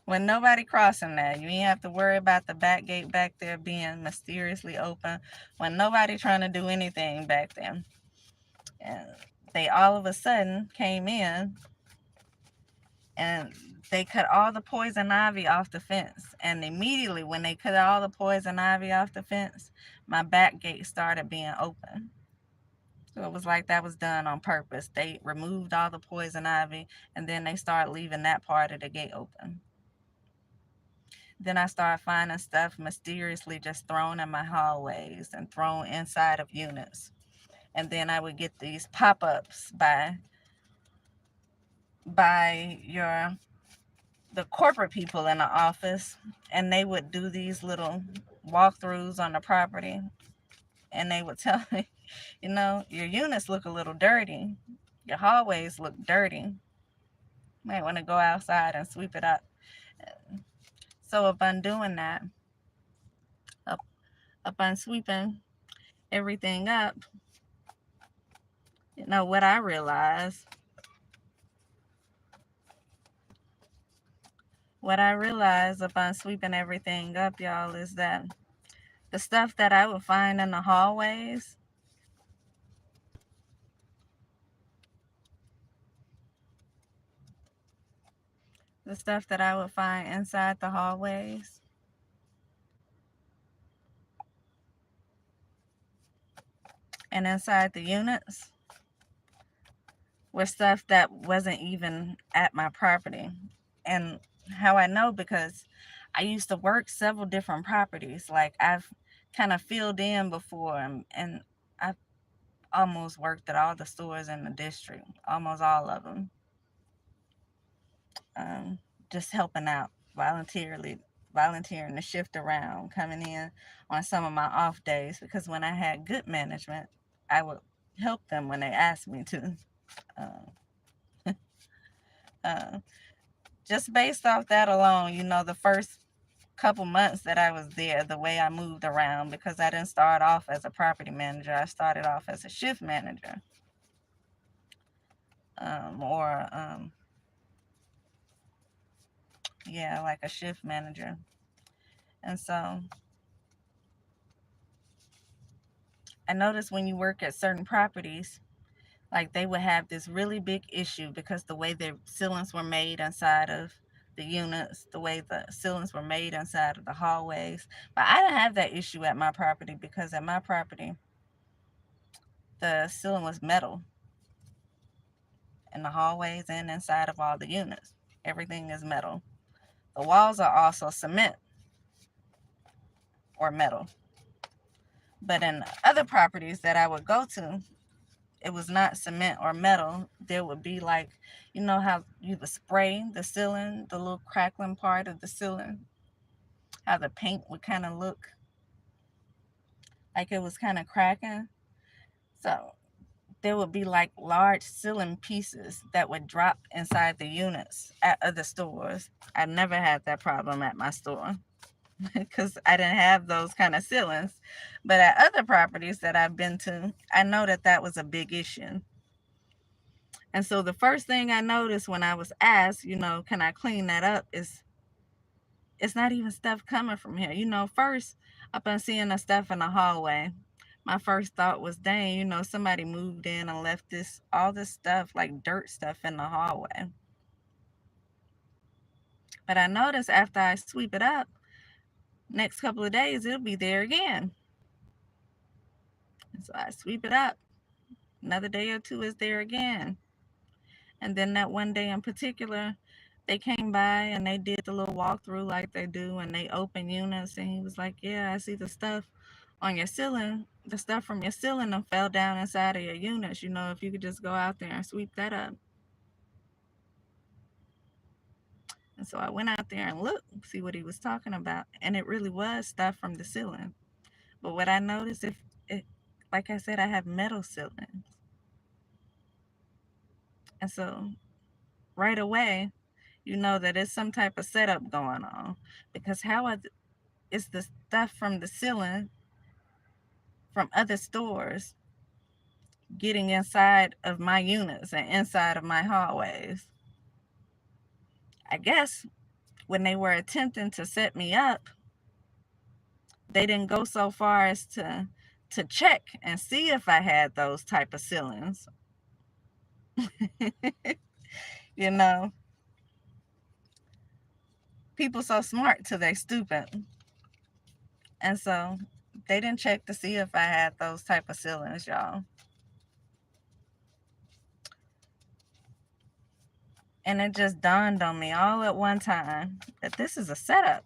When nobody crossing that, you ain't have to worry about the back gate back there being mysteriously open. When nobody trying to do anything back there, and they all of a sudden came in and they cut all the poison ivy off the fence. And immediately when they cut all the poison ivy off the fence, my back gate started being open. So it was like that was done on purpose. They removed all the poison ivy, and then they started leaving that part of the gate open. Then I started finding stuff mysteriously just thrown in my hallways and thrown inside of units. And then I would get these pop-ups by the corporate people in the office, and they would do these little walkthroughs on the property, and they would tell me, your units look a little dirty. Your hallways look dirty. Might want to go outside and sweep it up. So upon doing that, up, upon sweeping everything up, what I realized What I realized upon sweeping everything up, y'all, is that the stuff that I would find in the hallways, the stuff that I would find inside the hallways and inside the units were stuff that wasn't even at my property. And how I know, because I used to work several different properties. Like, I've kind of filled in before, and I've almost worked at all the stores in the district, almost all of them. um, just helping out volunteering to shift around, coming in on some of my off days, because when I had good management, I would help them when they asked me to. Uh, uh, just based off that alone, the first couple months that I was there, the way I moved around, because I didn't start off as a property manager, I started off as a shift manager, or yeah, like a shift manager. And so I noticed when you work at certain properties, like, they would have this really big issue because the way the ceilings were made inside of the units, the way the ceilings were made inside of the hallways. But I didn't have that issue at my property, because at my property, the ceiling was metal in the hallways and inside of all the units. Everything is metal. The walls are also cement or metal. But in other properties that I would go to, it was not cement or metal. There would be, like, how you would spray the ceiling, the little crackling part of the ceiling, how the paint would kind of look like it was kind of cracking. So there would be like large ceiling pieces that would drop inside the units at other stores. I never had that problem at my store because I didn't have those kind of ceilings. But at other properties that I've been to, I know that that was a big issue. And so the first thing I noticed when I was asked, can I clean that up, is it's not even stuff coming from here. First, up on seeing the stuff in the hallway, my first thought was, dang, somebody moved in and left all this stuff, like dirt stuff, in the hallway. But I noticed after I sweep it up, next couple of days, it'll be there again. And so I sweep it up. Another day or two is there again. And then that one day in particular, they came by and they did the little walkthrough like they do, and they opened units, and he was like, yeah, I see the stuff on your ceiling, the stuff from your ceiling and fell down inside of your units. If you could just go out there and sweep that up. And so I went out there and looked, see what he was talking about. And it really was stuff from the ceiling. But what I noticed, if it, like I said, I have metal ceilings. And so right away, you know that it's some type of setup going on, because is the stuff from the ceiling from other stores getting inside of my units and inside of my hallways? I guess when they were attempting to set me up, they didn't go so far as to check and see if I had those type of ceilings. you know, People so smart till they stupid. And so they didn't check to see if I had those type of ceilings, y'all. And it just dawned on me all at one time that this is a setup.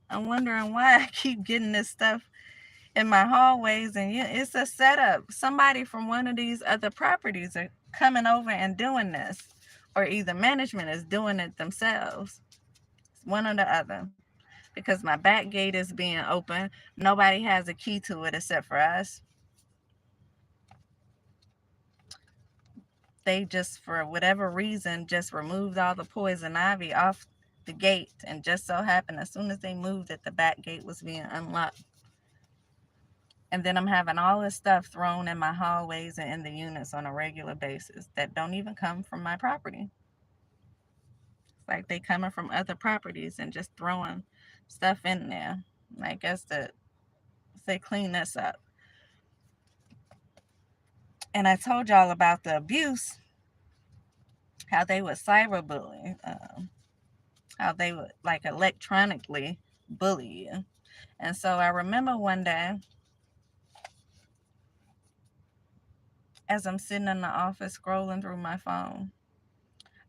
I'm wondering why I keep getting this stuff in my hallways, and it's a setup. Somebody from one of these other properties are coming over and doing this, or either management is doing it themselves. It's one or the other. Because my back gate is being open. Nobody has a key to it except for us. They just, for whatever reason, just removed all the poison ivy off the gate, and just so happened as soon as they moved it, the back gate was being unlocked. And then I'm having all this stuff thrown in my hallways and in the units on a regular basis that don't even come from my property. like they coming from other properties and just throwing stuff in there. I guess that they clean this up. And I told y'all about the abuse, how they would cyberbully, how they would like electronically bully you. And so I remember one day, as I'm sitting in the office scrolling through my phone,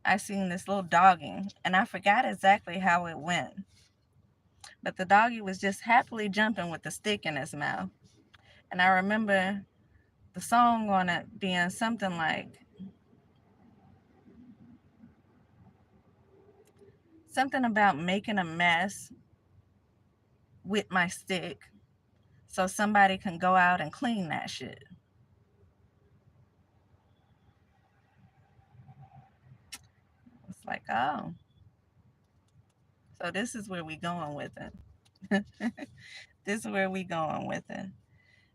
I seen this little doggy, and I forgot exactly how it went. But the doggy was just happily jumping with the stick in his mouth. And I remember the song on it being something about making a mess with my stick so somebody can go out and clean that shit. It's like, oh, so this is where we going with it. This is where we going with it.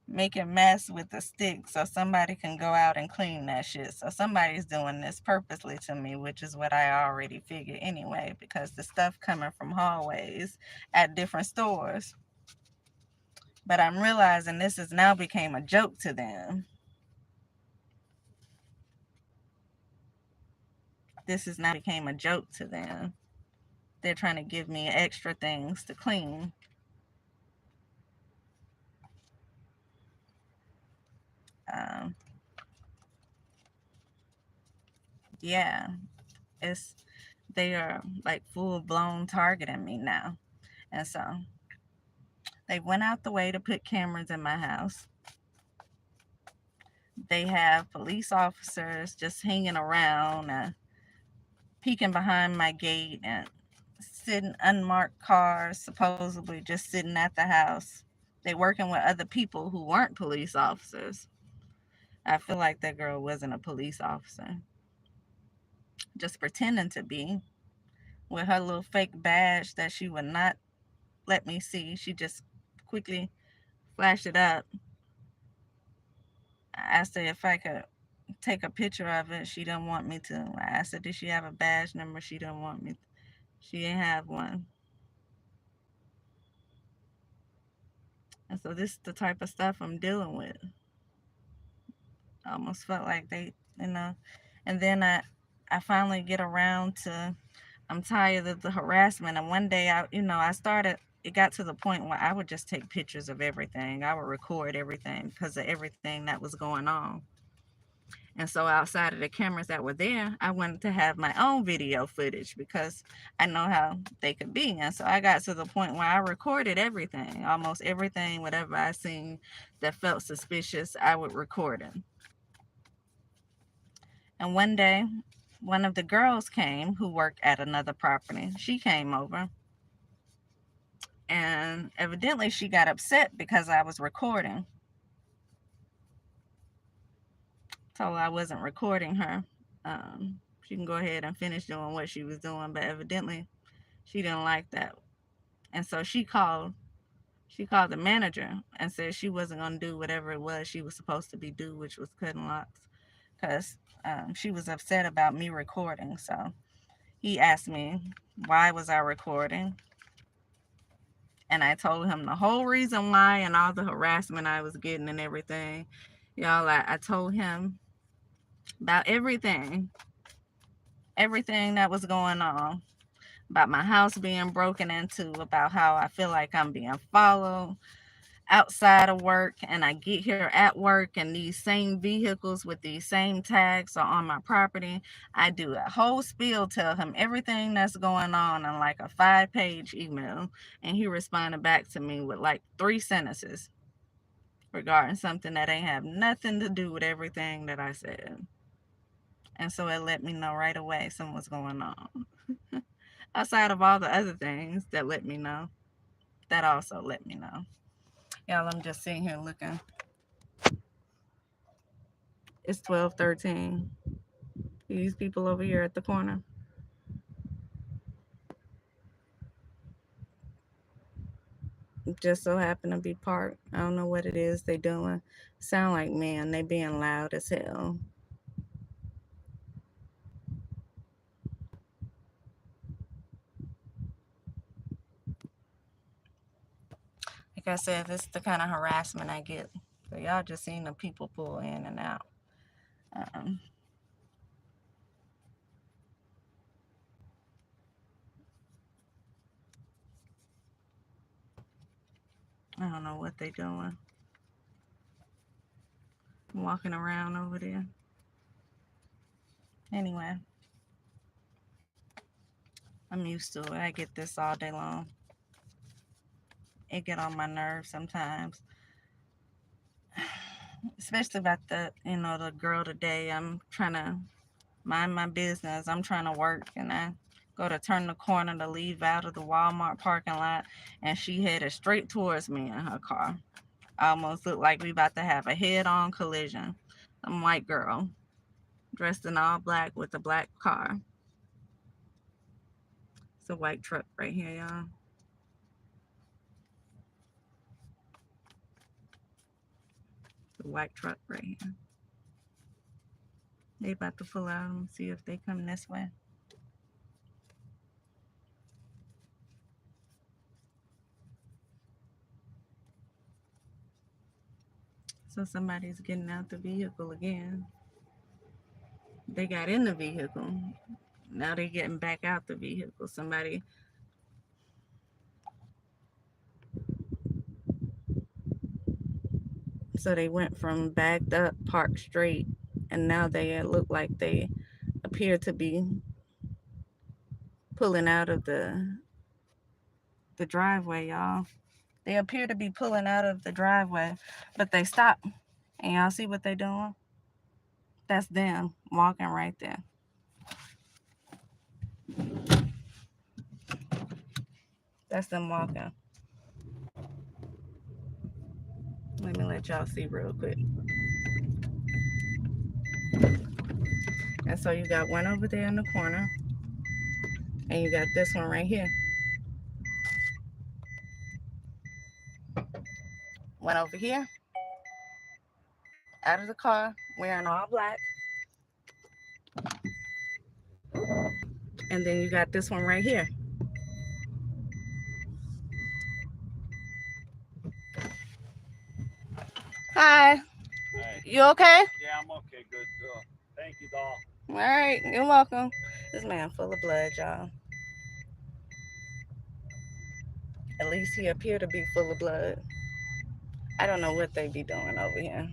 Make a mess with a stick so somebody can go out and clean that shit. So somebody's doing this purposely to me, which is what I already figured anyway, because the stuff coming from hallways at different stores. But I'm realizing this has now became a joke to them. This has now became a joke to them. They're trying to give me extra things to clean. Um, yeah, it's they are like full blown targeting me now. And so they went out the way to put cameras in my house. They have police officers just hanging around and peeking behind my gate and sitting unmarked cars, supposedly just sitting at the house. They working with other people who weren't police officers. I feel like that girl wasn't a police officer, just pretending to be with her little fake badge that she would not let me see. She just quickly flashed it up. I asked her if I could take a picture of it. She didn't want me to. I asked her, did she have a badge number? She didn't want me. She didn't have one. And so this is the type of stuff I'm dealing with. I almost felt like they. And then I finally get around to, I'm tired of the harassment. And one day I started, it got to the point where I would just take pictures of everything. I would record everything because of everything that was going on. And so outside of the cameras that were there, I wanted to have my own video footage because I know how they could be. And so I got to the point where I recorded everything, almost everything, whatever I seen that felt suspicious, I would record it. And one day, one of the girls came who worked at another property. She came over. And evidently she got upset because I was recording. Told her I wasn't recording her. She can go ahead and finish doing what she was doing, but evidently she didn't like that. And so she called the manager and said she wasn't going to do whatever it was she was supposed to be do, which was cutting locks, because she was upset about me recording. So he asked me, why was I recording? And I told him the whole reason why and all the harassment I was getting and everything. Y'all, I told him about everything that was going on, about my house being broken into, about how I feel like I'm being followed outside of work, and I get here at work and these same vehicles with these same tags are on my property. I do a whole spiel, tell him everything that's going on in like a 5-page email, and he responded back to me with like 3 sentences regarding something that ain't have nothing to do with everything that I said. And so it let me know right away something was going on. Outside of all the other things that let me know, that also let me know. Y'all, I'm just sitting here looking. It's 12:13. These people over here at the corner. Just so happen to be parked. I don't know what it is they doing. Sound like, man, they being loud as hell. like I said, this is the kind of harassment I get. So y'all just seen the people pull in and out. Um, I don't know what they doing. Walking around over there. Anyway, I'm used to it. I get this all day long. It get on my nerves sometimes. Especially about the girl today. I'm trying to mind my business. I'm trying to work, and I go to turn the corner to leave out of the Walmart parking lot, and she headed straight towards me in her car. Almost looked like we about to have a head-on collision. Some white girl dressed in all black with a black car. It's a white truck right here, y'all. It's a white truck right here. They about to pull out and see if they come this way. So somebody's getting out the vehicle again. They got in the vehicle. Now they're getting back out the vehicle. Somebody. So they went from backed up, parked straight, and now they look like they appear to be pulling out of the driveway, y'all. They appear to be pulling out of the driveway, but they stop. And y'all see what they doing? That's them walking right there. That's them walking. Let me let y'all see real quick. And so you got one over there in the corner, and you got this one right here. One over here, out of the car, wearing all black. And then you got this one right here. Hi. Hi. You okay? Yeah, I'm okay. Good. Thank you, doll. All right. You're welcome. This man full of blood, y'all. At least he appeared to be full of blood. I don't know what they be doing over here.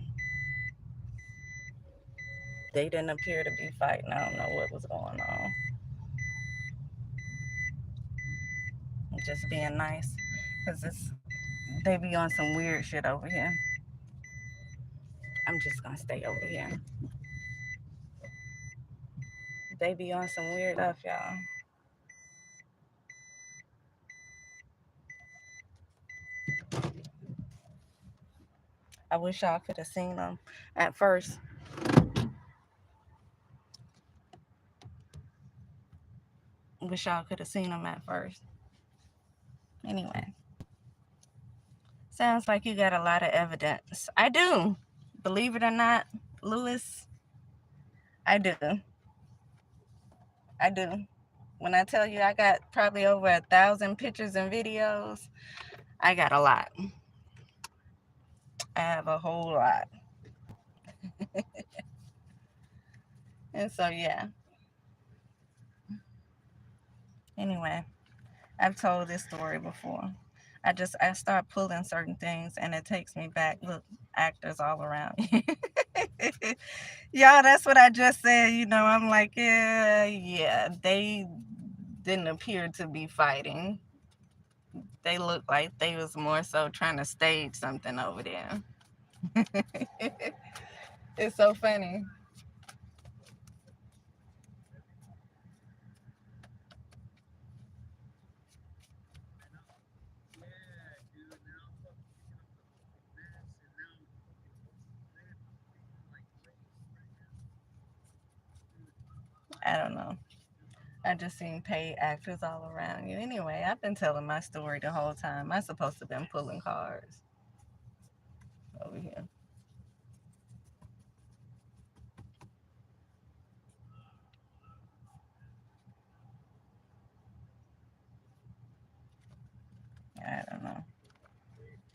They didn't appear to be fighting. I don't know what was going on. Just being nice. Because they be on some weird shit over here. I'm just going to stay over here. They be on some weird stuff, y'all. I wish y'all could have seen them at first. Wish y'all could have seen them at first. Anyway. Sounds like you got a lot of evidence. I do. Believe it or not, Lewis, I do. I do. When I tell you I got probably over 1,000 pictures and videos, I got a lot. I have a whole lot. And so, yeah. Anyway, I've told this story before. I start pulling certain things and it takes me back. Look, actors all around. Y'all, that's what I just said. I'm like, yeah, they didn't appear to be fighting. They looked like they was more so trying to stage something over there. It's so funny. I don't know. I just seen paid actors all around you. Anyway, I've been telling my story the whole time. I'm supposed to have been pulling cards over here. I don't know.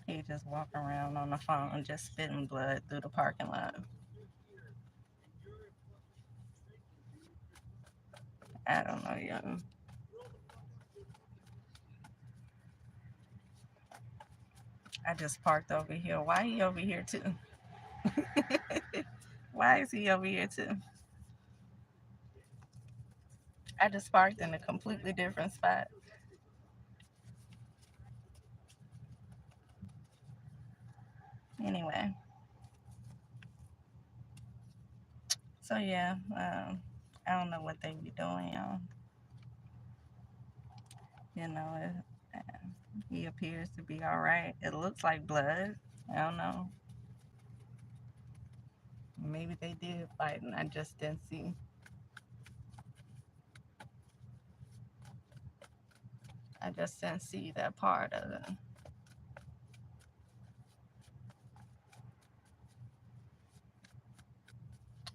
He just walking around on the phone, just spitting blood through the parking lot. I don't know, yo. I just parked over here. Why he over here too? Why is he over here too? I just parked in a completely different spot. Anyway, so yeah, I don't know what they be doing, y'all. You know, he appears to be all right. It looks like blood. I don't know. Maybe they did fight and I just didn't see. I just didn't see that part of it.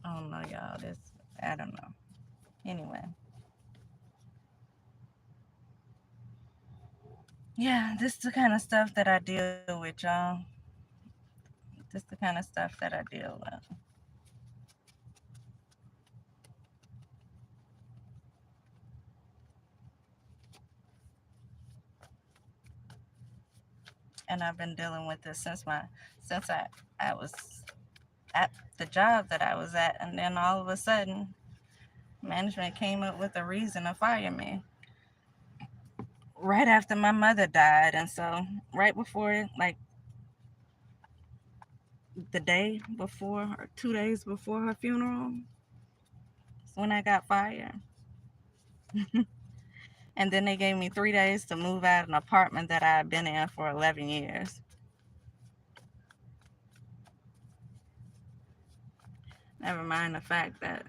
I don't know, y'all. This, I don't know. Anyway, yeah, this is the kind of stuff that I deal with, y'all. This is the kind of stuff that I deal with. And I've been dealing with this since I was at the job that I was at, and then all of a sudden, management came up with a reason to fire me right after my mother died, and so right before, like the day before or 2 days before her funeral, is when I got fired. And then they gave me 3 days to move out of an apartment that I had been in for 11 years. Never mind the fact that,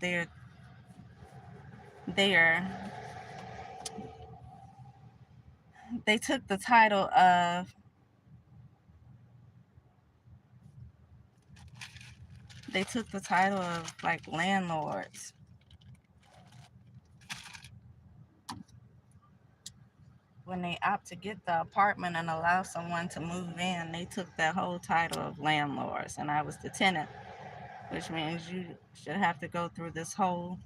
they're there. They took the title of like landlords. When they opt to get the apartment and allow someone to move in, they took that whole title of landlords, and I was the tenant, which means you should have to go through this whole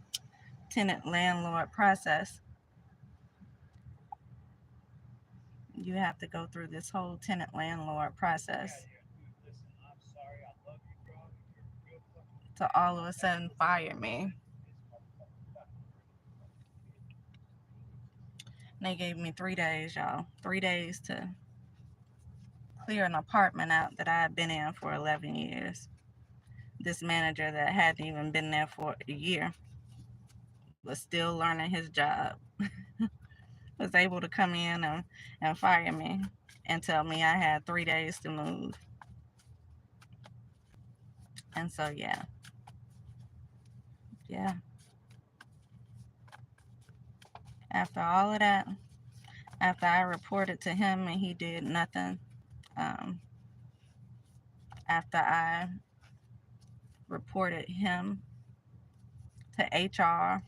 tenant landlord process. You have to go through this whole tenant landlord process to all of a sudden fire me. And they gave me 3 days, y'all. 3 days to clear an apartment out that I had been in for 11 years. This manager that hadn't even been there for a year was still learning his job, was able to come in and fire me and tell me I had 3 days to move. And so, yeah. After all of that, after I reported to him and he did nothing, um, after I reported him to HR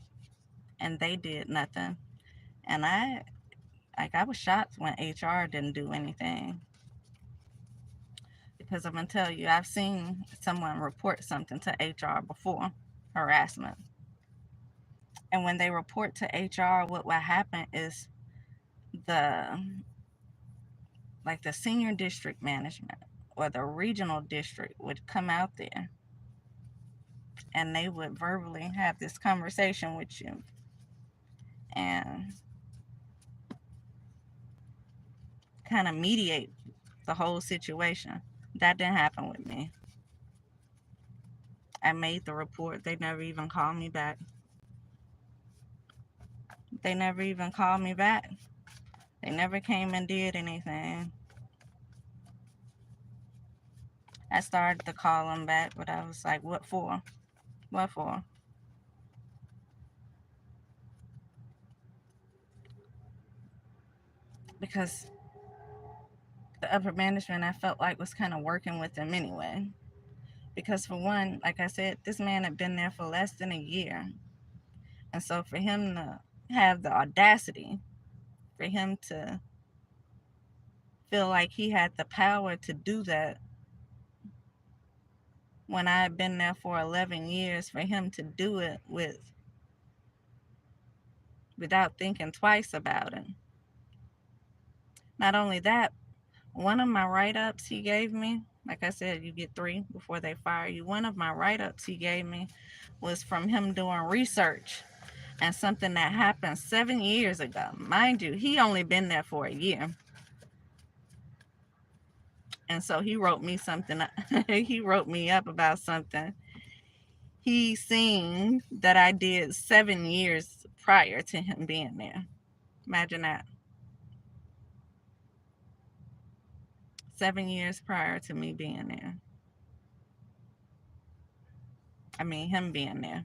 and they did nothing, and I was shocked when HR didn't do anything, because I'm gonna tell you, I've seen someone report something to HR before, harassment, and when they report to HR, what will happen is the the senior district management or the regional district would come out there and they would verbally have this conversation with you and kind of mediate the whole situation. That didn't happen with me. I made the report. They never even called me back. They never even called me back. They never came and did anything. I started to call them back, but I was like, what for? What for? Because the upper management, I felt like, was kind of working with them anyway. Because for one, like I said, this man had been there for less than a year. And so for him to have the audacity, for him to feel like he had the power to do that when I had been there for 11 years, for him to do it without thinking twice about it. Not only that, one of my write-ups he gave me, like I said, you get 3 before they fire you. One of my write-ups he gave me was from him doing research and something that happened 7 years ago. Mind you, he only been there for a year. And so he wrote me something. He wrote me up about something he seen that I did 7 years prior to him being there. Imagine that. 7 years prior to me being there. I mean, him being there.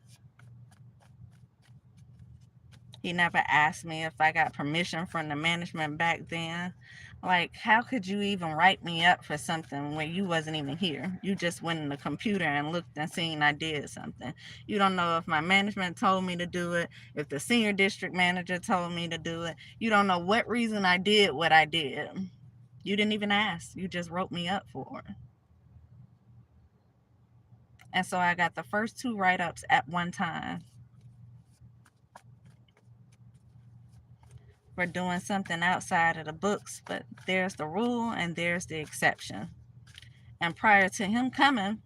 He never asked me if I got permission from the management back then. Like, how could you even write me up for something when you wasn't even here? You just went in the computer and looked and seen I did something. You don't know if my management told me to do it, if the senior district manager told me to do it. You don't know what reason I did what I did. You didn't even ask. You just wrote me up for it. And so I got the first 2 write-ups at one time for doing something outside of the books, but there's the rule and there's the exception. And prior to him coming,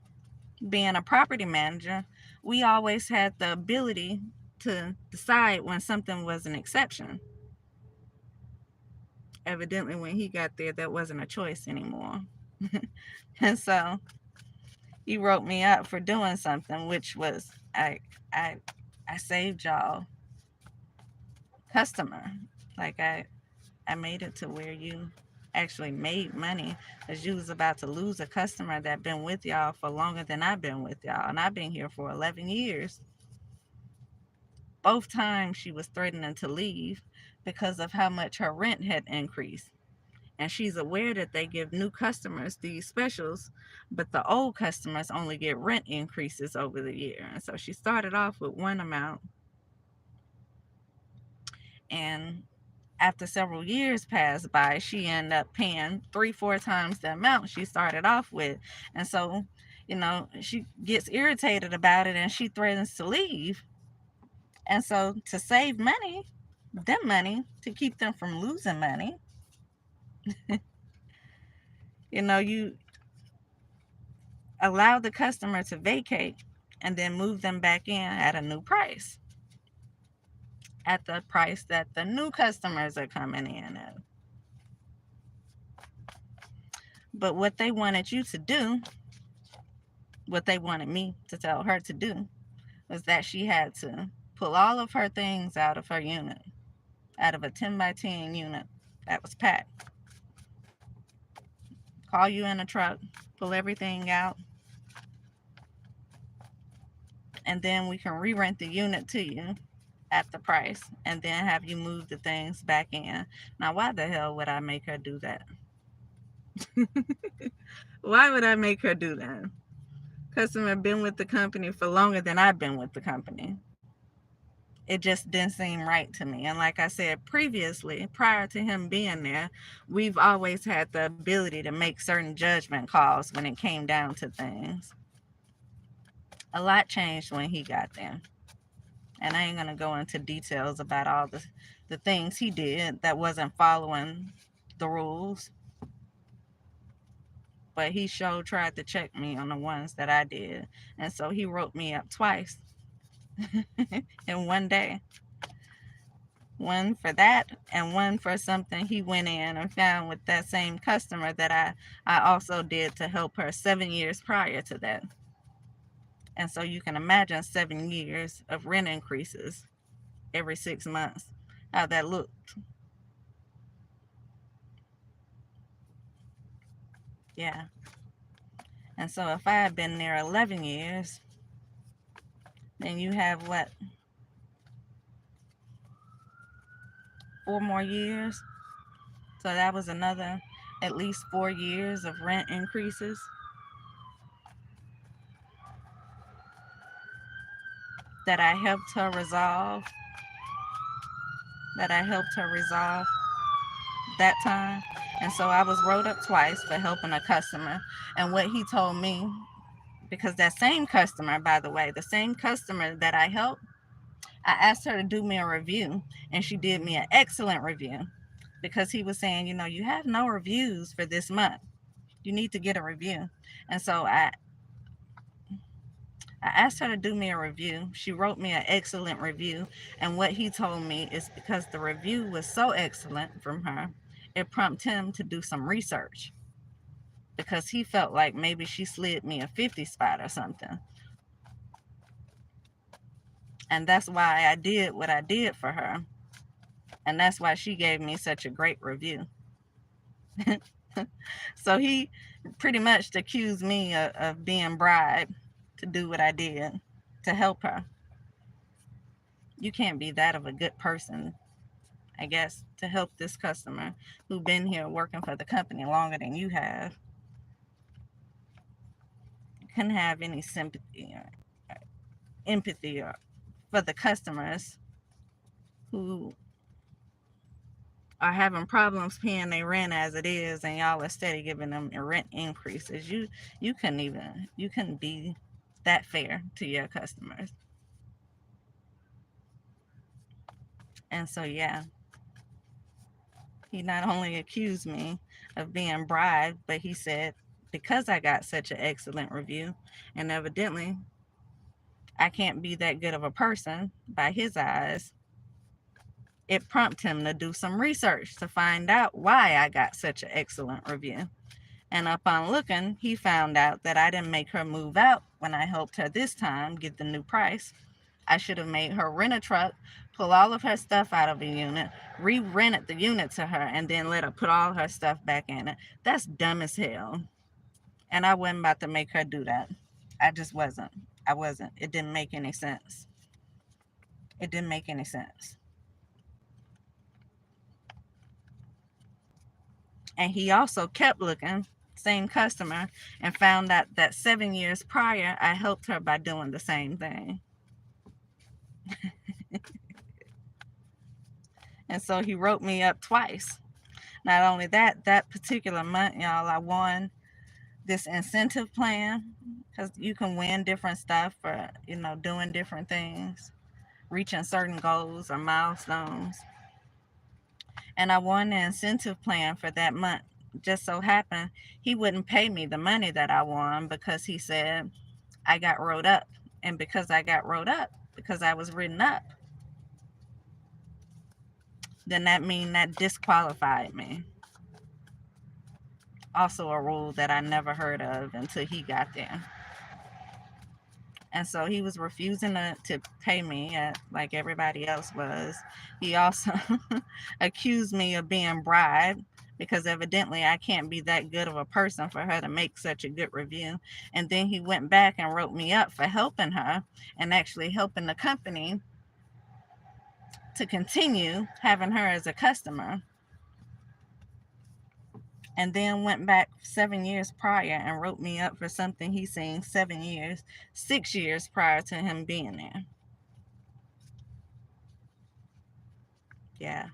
being a property manager, we always had the ability to decide when something was an exception. Evidently, when he got there, that wasn't a choice anymore. And so he wrote me up for doing something, which was I I saved y'all customer. Like I made it to where you actually made money, because you was about to lose a customer that been with y'all for longer than I've been with y'all, and I've been here for 11 years. Both times she was threatening to leave because of how much her rent had increased. And she's aware that they give new customers these specials, but the old customers only get rent increases over the year. And so she started off with one amount, and after several years passed by, she ended up paying 3-4 times the amount she started off with. And so, she gets irritated about it and she threatens to leave. And so, to save money, to keep them from losing money, you allow the customer to vacate and then move them back in at a new price, at the price that the new customers are coming in at. But what they wanted you to do, what they wanted me to tell her to do, was that she had to pull all of her things out of her unit, out of a 10 by 10 unit that was packed. Call you in a truck, pull everything out, and then we can re-rent the unit to you at the price and then have you move the things back in. Now, why the hell would I make her do that? Why would I make her do that? Customer been with the company for longer than I've been with the company. It just didn't seem right to me. And like I said previously, prior to him being there, we've always had the ability to make certain judgment calls when it came down to things. A lot changed when he got there. And I ain't going to go into details about all the things he did that wasn't following the rules. But he sure tried to check me on the ones that I did. And so he wrote me up twice in one day. One for that and one for something he went in and found with that same customer that I also did to help her 7 years prior to that. And so you can imagine 7 years of rent increases every 6 months, how that looked. Yeah. And so if I had been there 11 years, then you have what? 4 more years? So that was another at least 4 years of rent increases that I helped her resolve, that time. And so I was wrote up twice for helping a customer. And what he told me, because that same customer, by the way, the same customer that I helped, I asked her to do me a review, and she did me an excellent review because he was saying, you have no reviews for this month. You need to get a review. And so I asked her to do me a review. She wrote me an excellent review. And what he told me is because the review was so excellent from her, it prompted him to do some research because he felt like maybe she slid me a 50 spot or something. And that's why I did what I did for her. And that's why she gave me such a great review. So he pretty much accused me of being bribed to do what I did to help her. You can't be that of a good person, I guess, to help this customer who been here working for the company longer than you have. You couldn't have any sympathy or empathy for the customers who are having problems paying their rent as it is, and y'all are steady giving them rent increases. You couldn't be that fair to your customers. And so yeah, he not only accused me of being bribed, but he said because I got such an excellent review, and evidently I can't be that good of a person by his eyes, it prompted him to do some research to find out why I got such an excellent review. And upon looking, he found out that I didn't make her move out when I helped her this time get the new price. I should have made her rent a truck, pull all of her stuff out of a unit, re-rented the unit to her, and then let her put all her stuff back in it. That's dumb as hell. And I wasn't about to make her do that. I just wasn't. I wasn't. It didn't make any sense. It didn't make any sense. And he also kept looking, same customer, and found out that 7 years prior, I helped her by doing the same thing. And so he wrote me up twice. Not only that, that particular month, y'all, I won this incentive plan because you can win different stuff for, doing different things, reaching certain goals or milestones. And I won the incentive plan for that month. Just so happened he wouldn't pay me the money that I won because he said I got wrote up. And because I got wrote up, because I was written up, then that disqualified me. Also a rule that I never heard of until he got there. And so he was refusing to pay me like everybody else was. He also accused me of being bribed because evidently I can't be that good of a person for her to make such a good review. And then he went back and wrote me up for helping her and actually helping the company to continue having her as a customer. And then went back 7 years prior and wrote me up for something he seen 7 years, 6 years prior to him being there. Yeah.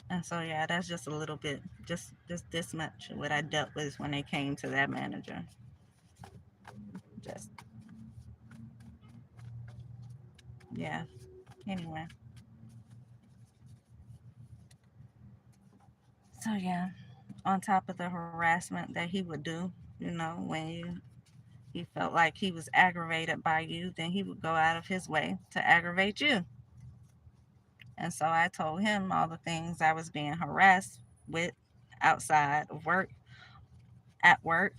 And so yeah, that's just a little bit, just this much what I dealt with when it came to that manager. Just yeah. Anyway. So yeah, on top of the harassment that he would do, when he felt like he was aggravated by you, then he would go out of his way to aggravate you. And so I told him all the things I was being harassed with outside of work, at work.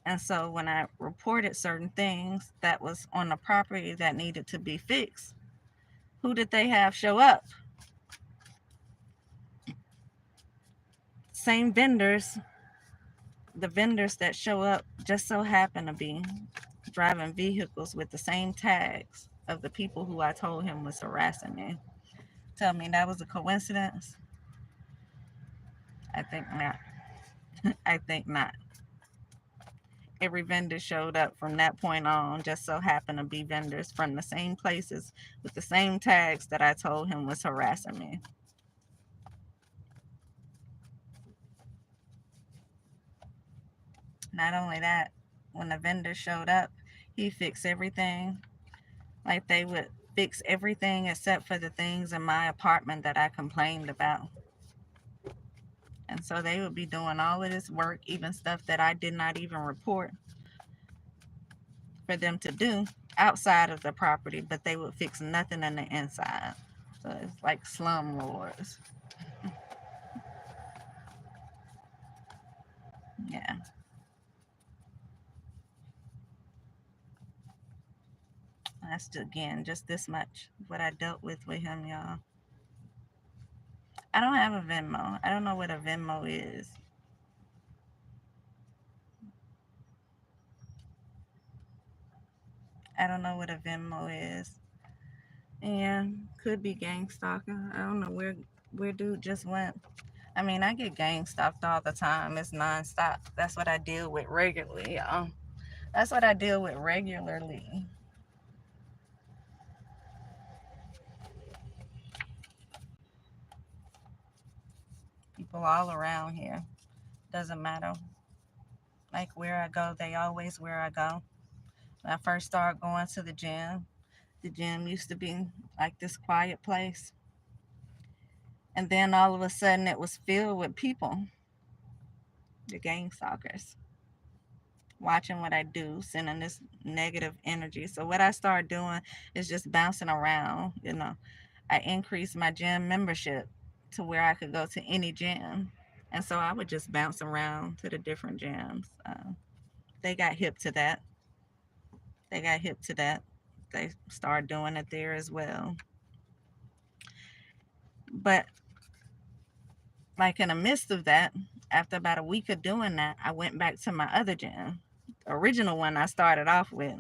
And so when I reported certain things that was on the property that needed to be fixed, who did they have show up? Same vendors. The vendors that show up just so happen to be driving vehicles with the same tags of the people who I told him was harassing me. Tell me that was a coincidence? I think not. I think not. Every vendor showed up from that point on, just so happened to be vendors from the same places with the same tags that I told him was harassing me. Not only that, when the vendor showed up, he fixed everything. Like they would fix everything except for the things in my apartment that I complained about. And so they would be doing all of this work, even stuff that I did not even report for them to do outside of the property, but they would fix nothing in the inside. So it's like slum lords. Yeah, that's again just this much what I dealt with him, y'all. I don't have a Venmo. I don't know what a Venmo is. I don't know what a Venmo is. Yeah, could be gang stalking. I don't know where dude just went. I mean, I get gang stalked all the time. It's nonstop. That's what I deal with regularly, y'all. That's what I deal with regularly. People all around here. Doesn't matter. Like where I go, they always where I go. When I first started going to the gym used to be like this quiet place. And then all of a sudden it was filled with people, the gang stalkers, watching what I do, sending this negative energy. So what I started doing is just bouncing around. I increased my gym membership to where I could go to any gym. And so I would just bounce around to the different gyms. They got hip to that. They got hip to that. They started doing it there as well. But like in the midst of that, after about a week of doing that, I went back to my other gym, the original one I started off with,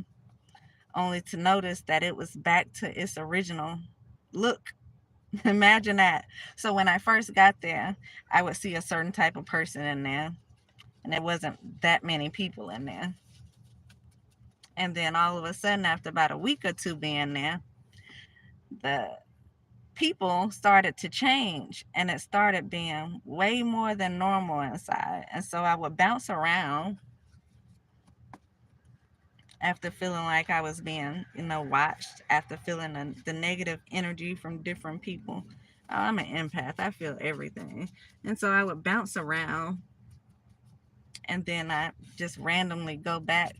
only to notice that it was back to its original look. Imagine that. So when I first got there, I would see a certain type of person in there, and there wasn't that many people in there. And then all of a sudden, after about a week or two being there, the people started to change and it started being way more than normal inside. And so I would bounce around after feeling like I was being watched, after feeling the negative energy from different people. I'm an empath, I feel everything. And so I would bounce around and then I just randomly go back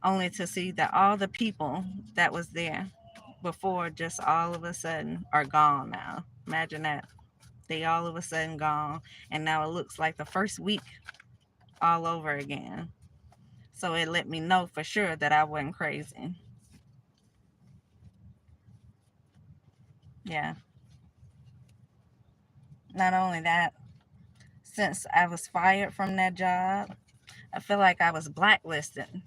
only to see that all the people that was there before just all of a sudden are gone now. Imagine that. They all of a sudden gone, and now it looks like the first week all over again. So it let me know for sure that I wasn't crazy. Yeah. Not only that, since I was fired from that job, I feel like I was blacklisted.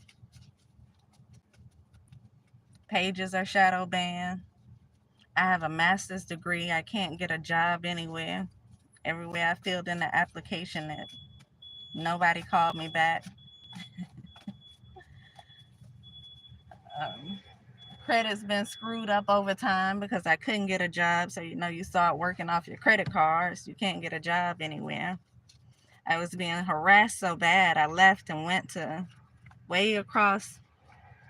Pages are shadow banned. I have a master's degree. I can't get a job anywhere. Everywhere I filled in the application, nobody called me back. Um, Credit's been screwed up over time because I couldn't get a job. So, you start working off your credit cards. You can't get a job anywhere. I was being harassed so bad, I left and went to way across,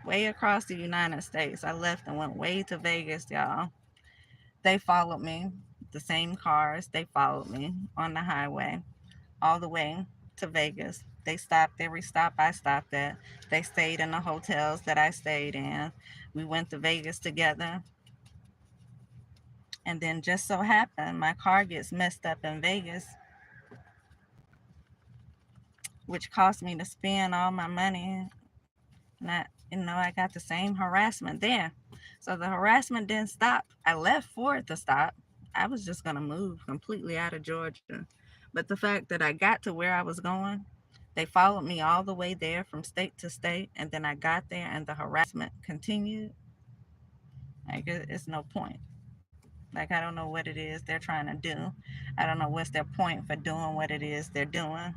way across the United States. I left and went way to Vegas, y'all. They followed me, the same cars. They followed me on the highway all the way to Vegas. They stopped every stop I stopped at. They stayed in the hotels that I stayed in. We went to Vegas together. And then just so happened, my car gets messed up in Vegas, which cost me to spend all my money. I got the same harassment there. So the harassment didn't stop. I left for it to stop. I was just going to move completely out of Georgia. But the fact that I got to where I was going, they followed me all the way there from state to state. And then I got there and the harassment continued. Like, it's no point. Like, I don't know what it is they're trying to do. I don't know what's their point for doing what it is they're doing.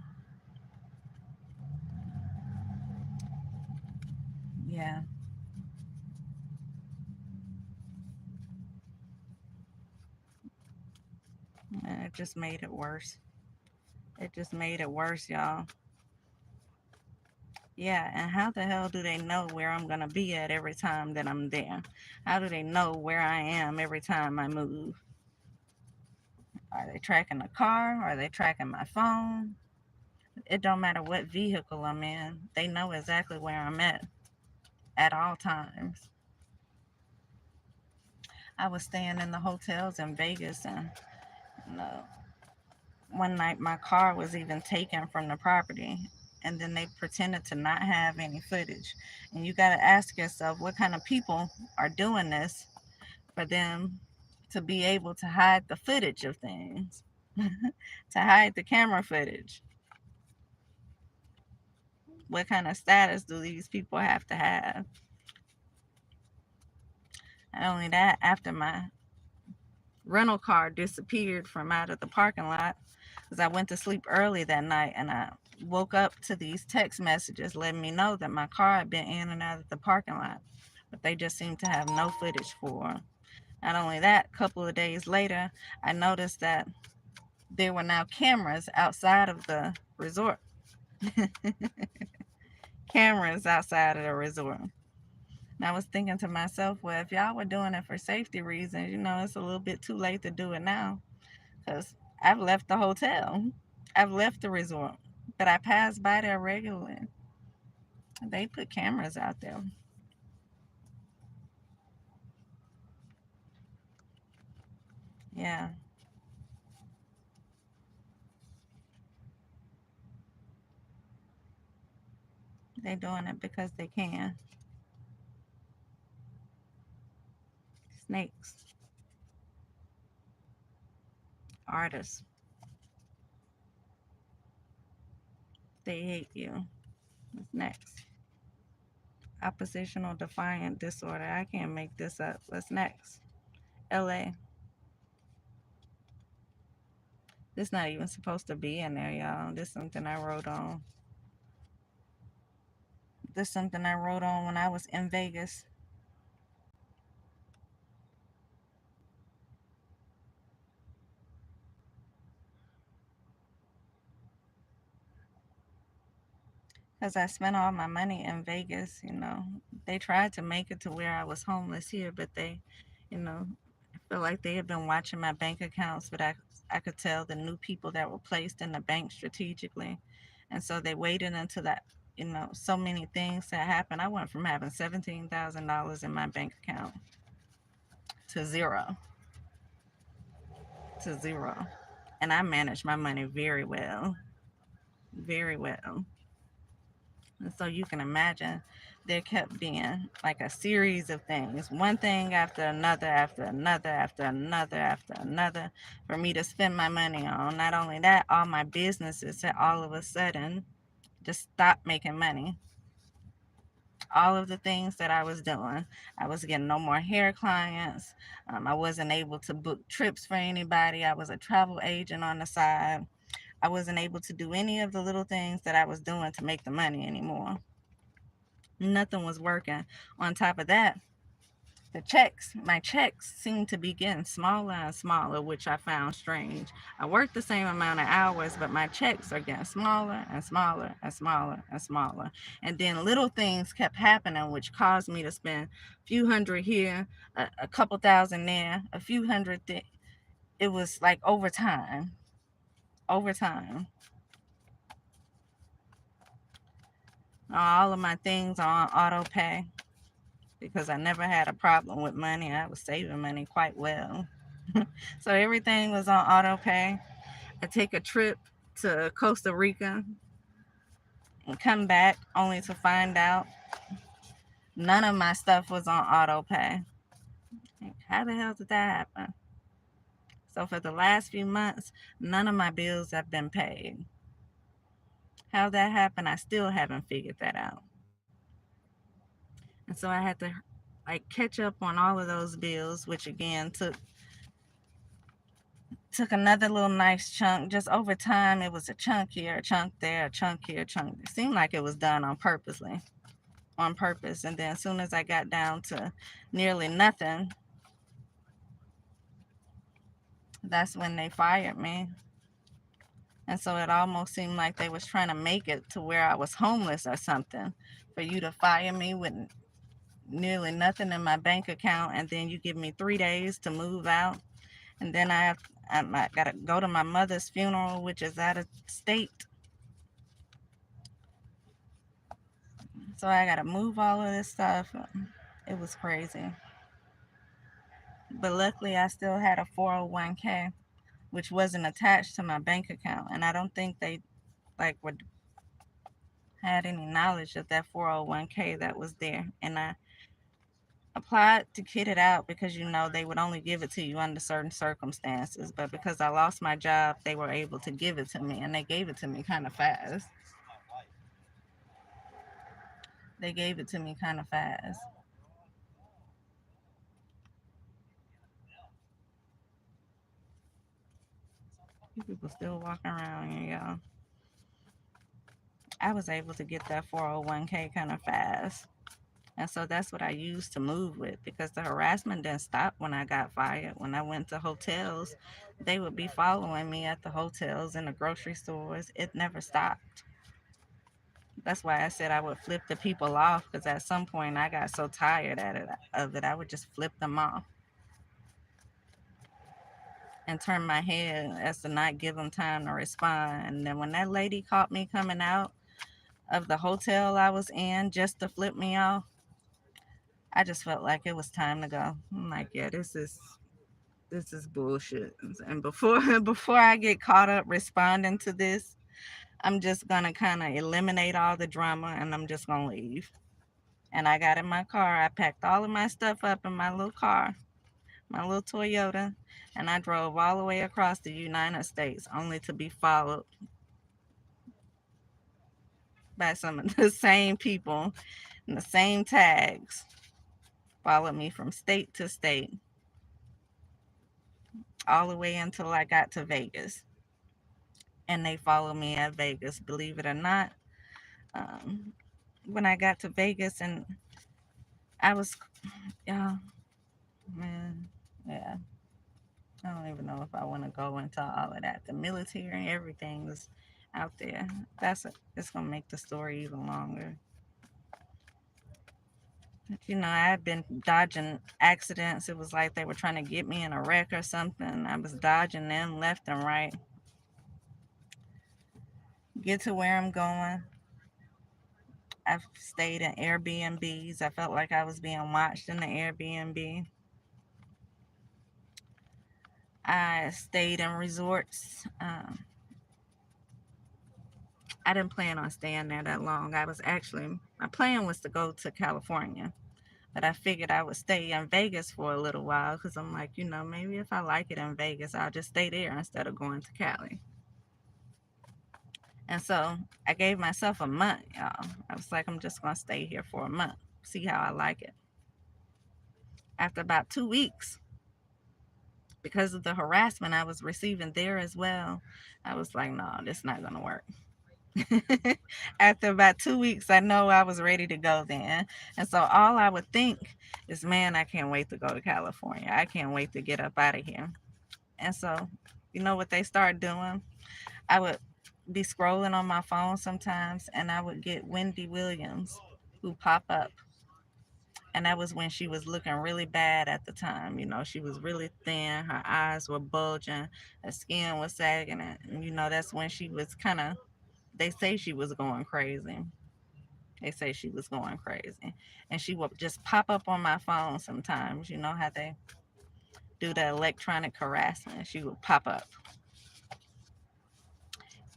Yeah, and it just made it worse. It just made it worse, y'all. Yeah, and how the hell do they know where I'm gonna be at every time that I'm there? How do they know where I am every time I move? Are they tracking the car? Are they tracking my phone? It don't matter what vehicle I'm in. They know exactly where I'm at all times. I was staying in the hotels in Vegas, and you know, one night my car was even taken from the property, and then they pretended to not have any footage. And you got to ask yourself, what kind of people are doing this for them to be able to hide the footage of things, to hide the camera footage? What kind of status do these people have to have? Not only that, after my rental car disappeared from out of the parking lot, because I went to sleep early that night, and I woke up to these text messages letting me know that my car had been in and out of the parking lot, but they just seemed to have no footage for. Not only that, a couple of days later, I noticed that there were now cameras outside of the resort. Cameras outside of the resort. And I was thinking to myself, well, if y'all were doing it for safety reasons, it's a little bit too late to do it now, because I've left the hotel. I've left the resort, but I pass by there regularly. They put cameras out there. Yeah, they doing it because they can. Snakes, artists, they hate you. What's next? Oppositional defiant disorder. I can't make this up. What's next? LA. This not even supposed to be in there, y'all. This something I wrote on. This something I wrote on when I was in Vegas. Because I spent all my money in Vegas. They tried to make it to where I was homeless here, but I feel like they had been watching my bank accounts, but I could tell the new people that were placed in the bank strategically. And so they waited until so many things that happened. I went from having $17,000 in my bank account to zero, to zero. And I managed my money very well, very well. And so you can imagine there kept being like a series of things, one thing after another, after another, after another, after another, for me to spend my money on. Not only that, all my businesses had all of a sudden just stopped making money. All of the things that I was doing, I was getting no more hair clients. I wasn't able to book trips for anybody. I was a travel agent on the side. I wasn't able to do any of the little things that I was doing to make the money anymore. Nothing was working. On top of that, my checks seemed to be getting smaller and smaller, which I found strange. I work the same amount of hours, but my checks are getting smaller and smaller and smaller and smaller. And then little things kept happening, which caused me to spend a few hundred here, a couple thousand there, a few hundred there. It was like over time, over time. All of my things are on auto pay because I never had a problem with money. I was saving money quite well. So everything was on auto pay. I take a trip to Costa Rica and come back only to find out none of my stuff was on auto pay. How the hell did that happen? So for the last few months, none of my bills have been paid. How that happened, I still haven't figured that out. And so I had to like catch up on all of those bills, which again took another little nice chunk. Just over time, it was a chunk here, a chunk there, a chunk here, a chunk. It seemed like it was done on purposely. on purpose. And then as soon as I got down to nearly nothing, that's when they fired me. And so it almost seemed like they was trying to make it to where I was homeless or something, for you to fire me with nearly nothing in my bank account, and then you give me 3 days to move out, and then I gotta go to my mother's funeral, which is out of state. So I gotta move all of this stuff. It was crazy. But luckily, I still had a 401k, which wasn't attached to my bank account, and I don't think they like would had any knowledge of that 401k that was there. And I applied to get it out because they would only give it to you under certain circumstances. But because I lost my job, they were able to give it to me, and they gave it to me kind of fast. They gave it to me kind of fast. You people still walking around here, y'all. I was able to get that 401k kind of fast. And so that's what I used to move with, because the harassment didn't stop when I got fired. When I went to hotels, they would be following me at the hotels and the grocery stores. It never stopped. That's why I said I would flip the people off, because at some point I got so tired of it, I would just flip them off and turn my head as to not give them time to respond. And then when that lady caught me coming out of the hotel I was in just to flip me off, I just felt like it was time to go. I'm like, yeah, this is bullshit. And before before I get caught up responding to this, I'm just gonna kind of eliminate all the drama, and I'm just gonna leave. And I got in my car. I packed all of my stuff up in my little car, my little Toyota, and I drove all the way across the United States, only to be followed by some of the same people and the same tags. Followed me from state to state, all the way until I got to Vegas. And they followed me at Vegas, believe it or not. Um, when I got to Vegas, and I was, yeah, man, yeah, I don't even know if I want to go into all of that. The military and everything was out there. It's gonna make the story even longer. I had been dodging accidents. It was like they were trying to get me in a wreck or something. I was dodging them left and right. Get to where I'm going. I've stayed in Airbnbs. I felt like I was being watched in the Airbnb. I stayed in resorts. I didn't plan on staying there that long. My plan was to go to California, but I figured I would stay in Vegas for a little while, because I'm like, maybe if I like it in Vegas, I'll just stay there instead of going to Cali. And so I gave myself a month, y'all. I was like, I'm just going to stay here for a month, see how I like it. After about 2 weeks, because of the harassment I was receiving there as well, I was like, no, this is not going to work. After about 2 weeks, I know I was ready to go then. And so all I would think is, man, I can't wait to go to California. I can't wait to get up out of here. And so, you know what they started doing? I would be scrolling on my phone sometimes, and I would get Wendy Williams who pop up. And that was when she was looking really bad at the time. She was really thin, her eyes were bulging, her skin was sagging. And, that's when she was kind of, they say she was going crazy. They say she was going crazy. And she would just pop up on my phone sometimes. You know how they do the electronic harassment? She would pop up.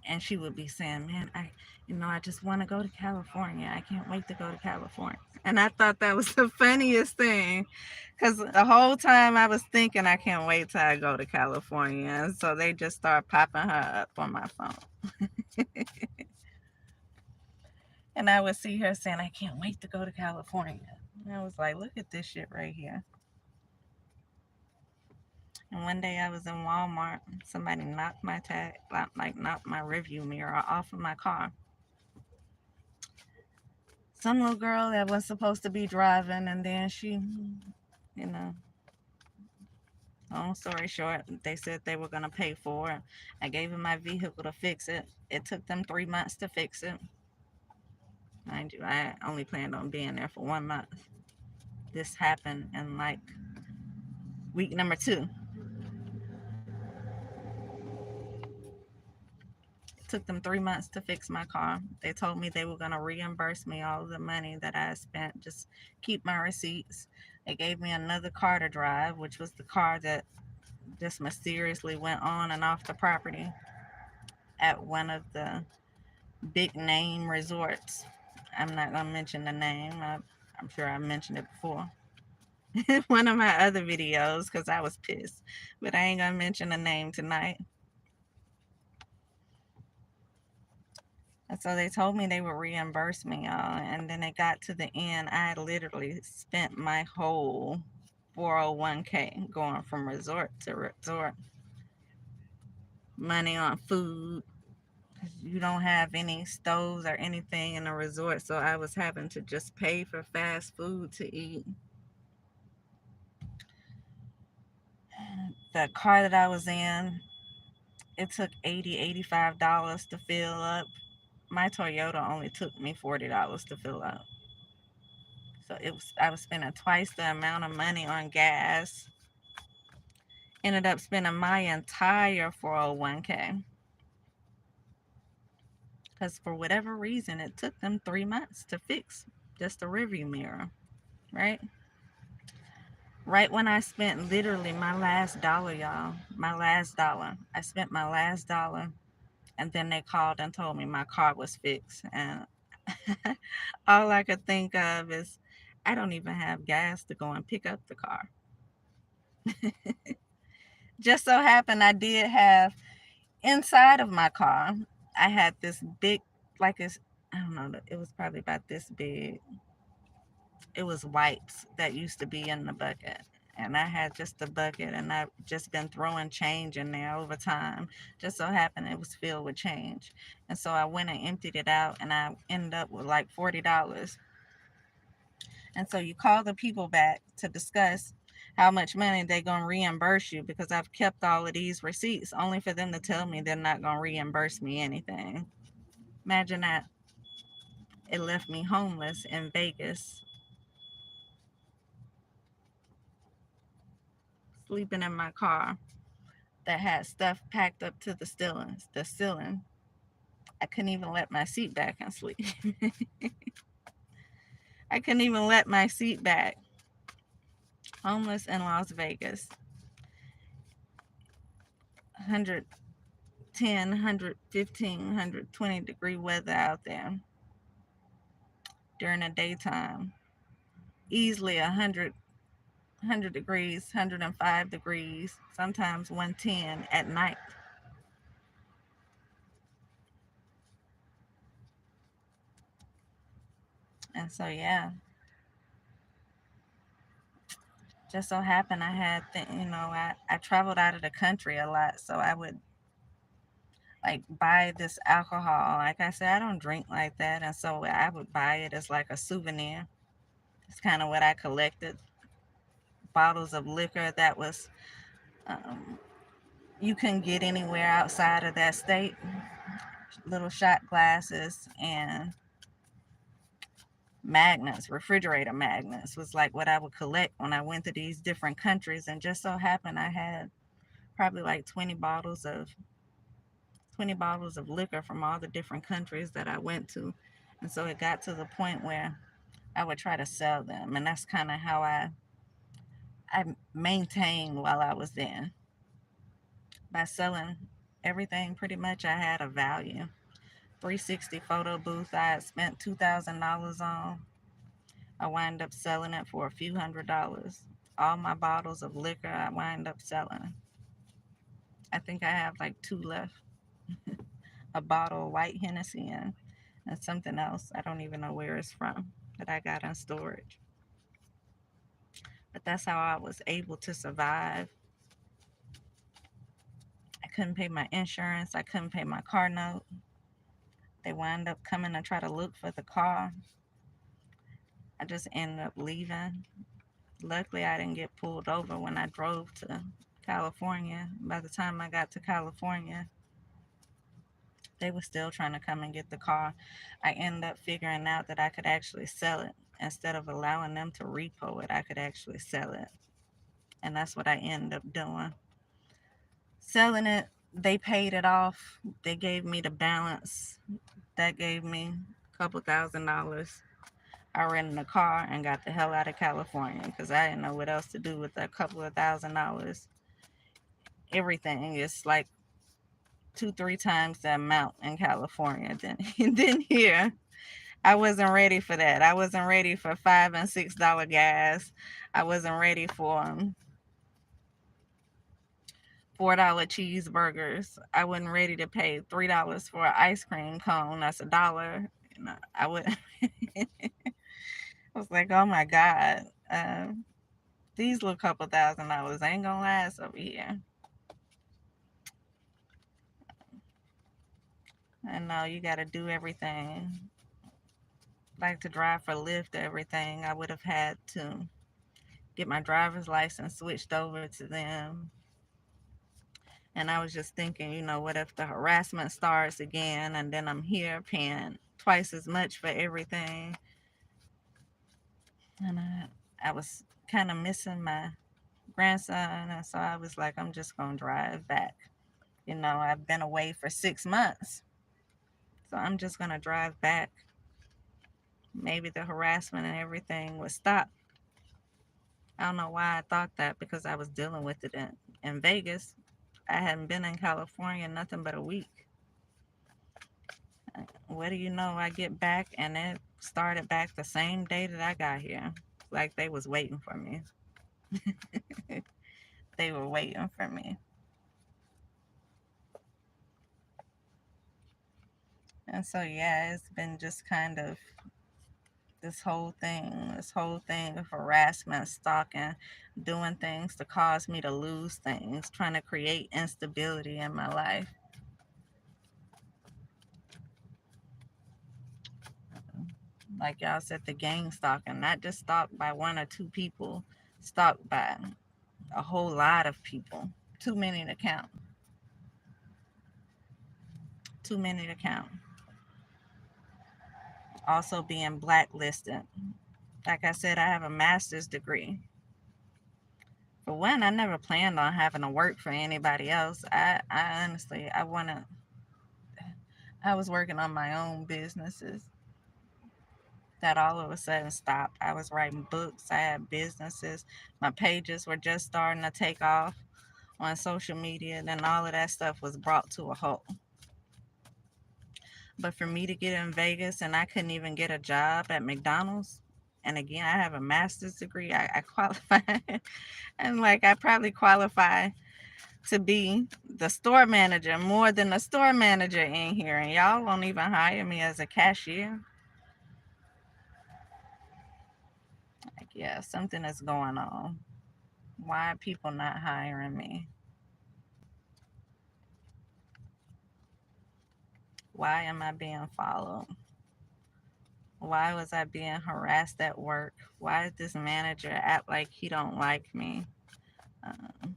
And she would be saying, man, I just want to go to California. I can't wait to go to California. And I thought that was the funniest thing, because the whole time I was thinking, I can't wait till I go to California. And so they just start popping her up on my phone. And I would see her saying, I can't wait to go to California. And I was like, look at this shit right here. And one day I was in Walmart. Somebody knocked my knocked my rearview mirror off of my car. some little girl that was supposed to be driving, and then she, you know, long story short, they said they were going to pay for it. I gave them my vehicle to fix it. It took them 3 months to fix it. Mind you, I only planned on being there for 1 month. This happened in like week number 2. It took them 3 months to fix my car. They told me they were going to reimburse me all of the money that I spent, just keep my receipts. They gave me another car to drive, which was the car that just mysteriously went on and off the property at one of the big name resorts. I'm not going to mention the name. I'm sure I mentioned it before. One of my other videos because I was pissed. But I ain't going to mention the name tonight. And so they told me they would reimburse me, y'all. And then it got to the end. I literally spent my whole 401k going from resort to resort. Money on food. You don't have any stoves or anything in a resort. So I was having to just pay for fast food to eat. The car that I was in, it took $85 to fill up. My Toyota only took me $40 to fill up. So I was spending twice the amount of money on gas. Ended up spending my entire 401k. Because for whatever reason, it took them 3 months to fix just a rearview mirror, right? Right when I spent literally my last dollar, y'all, my last dollar. I spent my last dollar, and then they called and told me my car was fixed. And all I could think of is, I don't even have gas to go and pick up the car. Just so happened I did have inside of my car, I had this big, like it's, I don't know, it was probably about this big. It was wipes that used to be in the bucket. And I had just a bucket, and I've just been throwing change in there over time. Just so happened it was filled with change. And so I went and emptied it out, and I ended up with like $40. And so you call the people back to discuss how much money they're going to reimburse you, because I've kept all of these receipts only for them to tell me they're not going to reimburse me anything. Imagine that. It left me homeless in Vegas, sleeping in my car that had stuff packed up to the ceiling. I couldn't even let my seat back and sleep. I couldn't even let my seat back. Homeless in Las Vegas. 110, 115, 120-degree weather out there during the daytime. Easily 100 degrees, 105 degrees, sometimes 110 at night. And so, yeah, just so happened I had, I traveled out of the country a lot. So I would like buy this alcohol. Like I said, I don't drink like that. And so I would buy it as like a souvenir. It's kind of what I collected. Bottles of liquor that was, um, you couldn't get anywhere outside of that state. Little shot glasses and magnets, refrigerator magnets was like what I would collect when I went to these different countries. And just so happened I had probably like 20 bottles of liquor from all the different countries that I went to. And so it got to the point where I would try to sell them. And that's kind of how I maintained while I was there. By selling everything pretty much I had a value. 360 photo booth I had spent $2,000 on. I wind up selling it for a few $100s. All my bottles of liquor I wind up selling. I think I have like two left. A bottle of white Hennessy and something else. I don't even know where it's from that I got in storage. But that's how I was able to survive. I couldn't pay my insurance. I couldn't pay my car note. They wind up coming to try to look for the car. I just ended up leaving. Luckily, I didn't get pulled over when I drove to California. By the time I got to California, they were still trying to come and get the car. I ended up figuring out that I could actually sell it. Instead of allowing them to repo it, I could actually sell it. And that's what I ended up doing. Selling it, they paid it off. They gave me the balance. That gave me a couple $1,000s. I rented a car and got the hell out of California because I didn't know what else to do with a couple of $1,000s. Everything is like two, three times the amount in California than here. I wasn't ready for that. I wasn't ready for $5 and $6 gas. I wasn't ready for $4 cheeseburgers. I wasn't ready to pay $3 for an ice cream cone. That's $1. You know, I would. I was like, oh my god, these little couple $1,000s ain't gonna last over here. And no, you got to do everything. Like to drive for Lyft, everything. I would have had to get my driver's license switched over to them. And I was just thinking, what if the harassment starts again and then I'm here paying twice as much for everything? And I was kind of missing my grandson. And so I was like, I'm just going to drive back. I've been away for 6 months. So I'm just going to drive back. Maybe the harassment and everything would stop. I don't know why I thought that because I was dealing with it in Vegas. I hadn't been in California nothing but a week. What do you know? I get back and it started back the same day that I got here. Like they was waiting for me. They were waiting for me. And so yeah, it's been just kind of this whole thing of harassment, stalking, doing things to cause me to lose things, trying to create instability in my life. Like y'all said, the gang stalking, not just stalked by one or two people, stalked by a whole lot of people. Too many to count. Too many to count. Also being blacklisted. Like I said, I have a master's degree. For one, I never planned on having to work for anybody else. I honestly, I was working on my own businesses that all of a sudden stopped. I was writing books, I had businesses, my pages were just starting to take off on social media, and then all of that stuff was brought to a halt. But for me to get in Vegas and I couldn't even get a job at McDonald's, and again, I have a master's degree, I qualify, and like I probably qualify to be the store manager more than the store manager in here, and y'all won't even hire me as a cashier. Like, yeah, something is going on. Why are people not hiring me? Why am I being followed? Why was I being harassed at work? Why did this manager act like he don't like me? Um,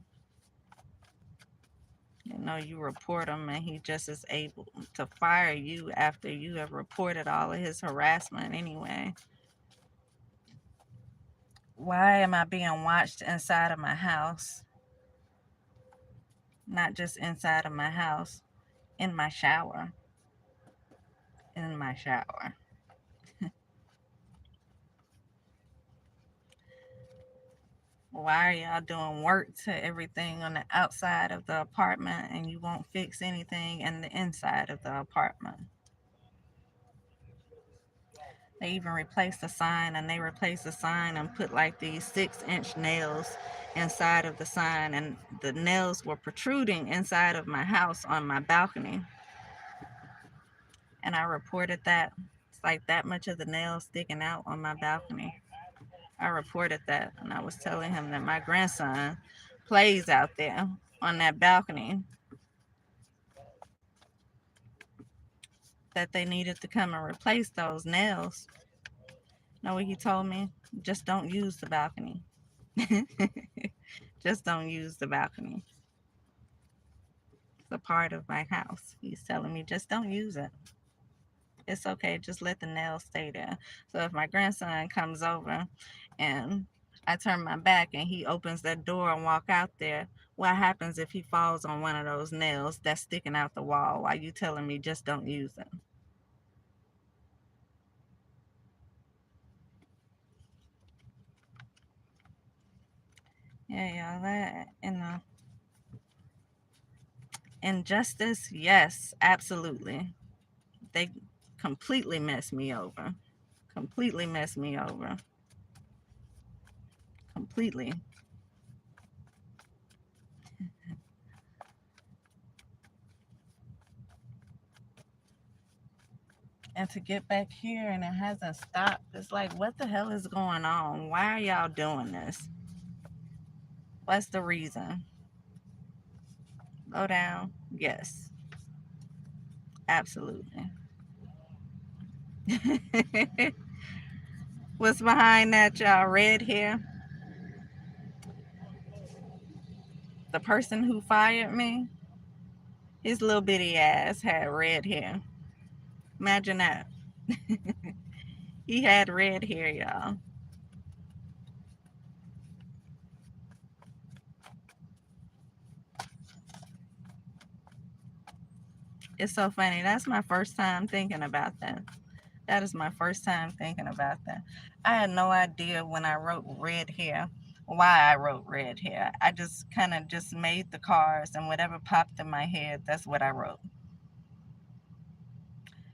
you report him and he just is able to fire you after you have reported all of his harassment anyway. Why am I being watched inside of my house? Not just inside of my house, in my shower. In my shower. Why are y'all doing work to everything on the outside of the apartment and you won't fix anything in the inside of the apartment? They even replaced the sign, and they replaced the sign and put like these 6-inch nails inside of the sign, and the nails were protruding inside of my house on my balcony. And I reported that. It's like that much of the nails sticking out on my balcony. I reported that, and I was telling him that my grandson plays out there on that balcony, that they needed to come and replace those nails. Know what he told me? Just don't use the balcony. Just don't use the balcony. It's a part of my house. He's telling me just don't use it. It's okay. Just let the nails stay there. So if my grandson comes over and I turn my back and he opens that door and walk out there, what happens if he falls on one of those nails that's sticking out the wall while you telling me just don't use it? Yeah, y'all. That injustice, yes, absolutely. They completely messed me over. Completely messed me over. Completely. And to get back here and it hasn't stopped, it's like, what the hell is going on? Why are y'all doing this? What's the reason? Low down? Yes, absolutely. What's behind that, y'all? Red hair? The person who fired me, his little bitty ass had red hair. Imagine that. He had red hair, y'all. It's so funny. That's my first time thinking about that. That is my first time thinking about that. I had no idea when I wrote red hair why I wrote red hair. I just kind of just made the cars and whatever popped in my head, that's what I wrote.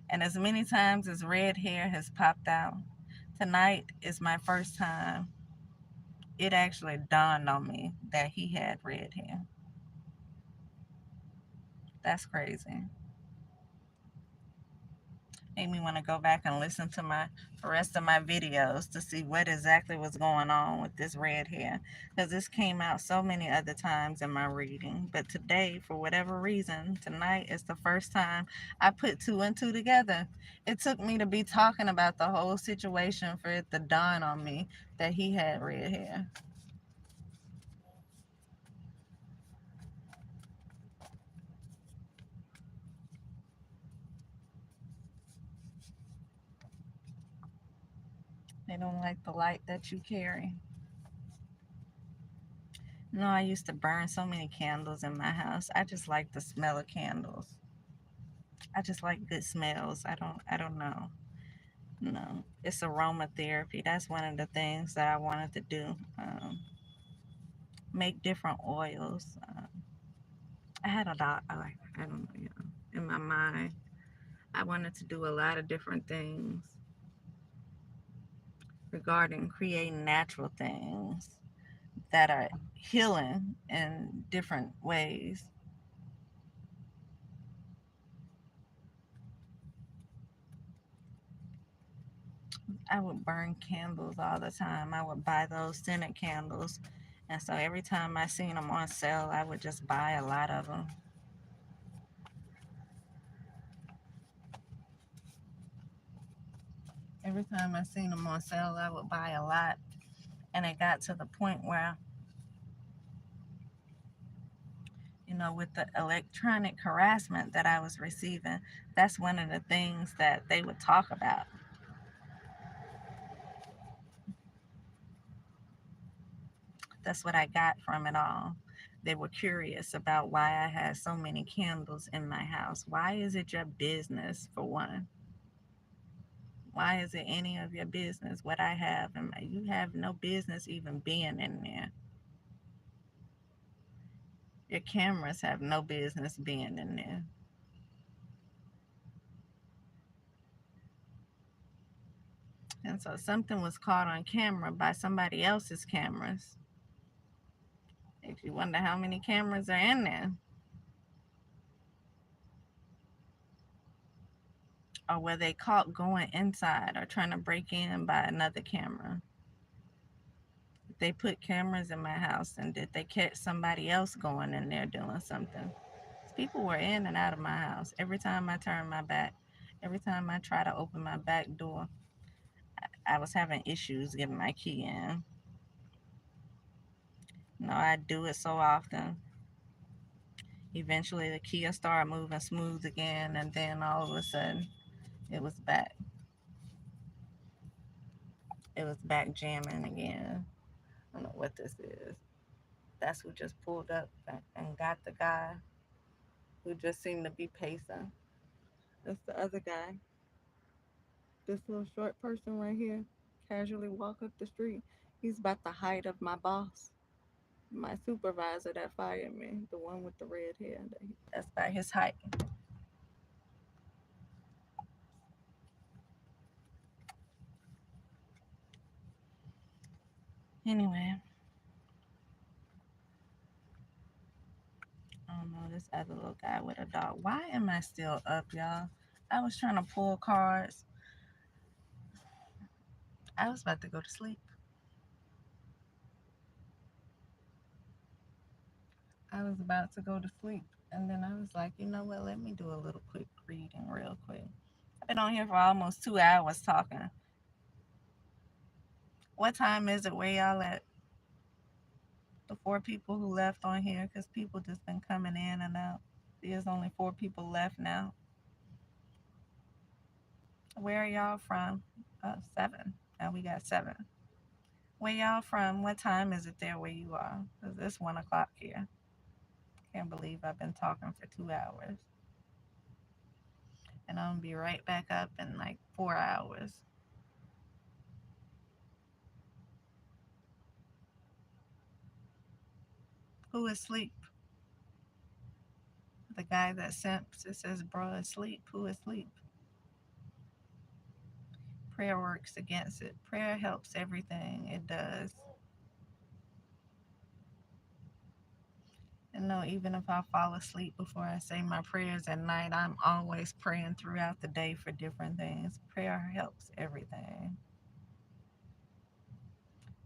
And as many times as red hair has popped out, tonight is my first time it actually dawned on me that he had red hair. That's crazy. Made me want to go back and listen to my the rest of my videos to see what exactly was going on with this red hair, because this came out so many other times in my reading, but today, for whatever reason, tonight is the first time I put two and two together. It took me to be talking about the whole situation for it to dawn on me that he had red hair. They don't like the light that you carry. No, I used to burn so many candles in my house. I just like the smell of candles. I just like good smells. I don't know. No, it's aromatherapy. That's one of the things that I wanted to do. Make different oils. I had a lot. I don't know. In my mind, I wanted to do a lot of different things regarding creating natural things that are healing in different ways. I would burn candles all the time. I would buy those scented candles. And so every time I seen them on sale, I would just buy a lot of them. Every time I seen them on sale, I would buy a lot. And it got to the point where, with the electronic harassment that I was receiving, that's one of the things that they would talk about. That's what I got from it all. They were curious about why I had so many candles in my house. Why is it your business, for one? Why is it any of your business what I have? And you have no business even being in there. Your cameras have no business being in there. And so something was caught on camera by somebody else's cameras. If you wonder how many cameras are in there, or were they caught going inside or trying to break in by another camera? They put cameras in my house, and did they catch somebody else going in there doing something? People were in and out of my house. Every time I turn my back, every time I try to open my back door, I was having issues getting my key in. No, I do it so often. Eventually, the key will start moving smooth again, and then all of a sudden, it was back. It was back jamming again. I don't know what this is. That's who just pulled up and got the guy who just seemed to be pacing. That's the other guy. This little short person right here casually walk up the street. He's about the height of my boss, my supervisor that fired me, the one with the red hair. That's about his height. Anyway, I don't know this other little guy with a dog. Why am I still up, y'all? I was trying to pull cards. I was about to go to sleep. I was about to go to sleep. And then I was like, you know what? Let me do a little quick reading real quick. I've been on here for almost 2 hours talking. What time is it where y'all at? The four people who left on here, because people just been coming in and out. There's only four people left now. Where are y'all from? Seven. Now we got seven. Where y'all from? What time is it there where you are? Because it's 1 o'clock here. Can't believe I've been talking for 2 hours. And I'm gonna be right back up in like 4 hours. Who is asleep? The guy that sent it says, bro, asleep. Who is asleep? Prayer works against it. Prayer helps everything. It does. And no, even if I fall asleep before I say my prayers at night, I'm always praying throughout the day for different things. Prayer helps everything.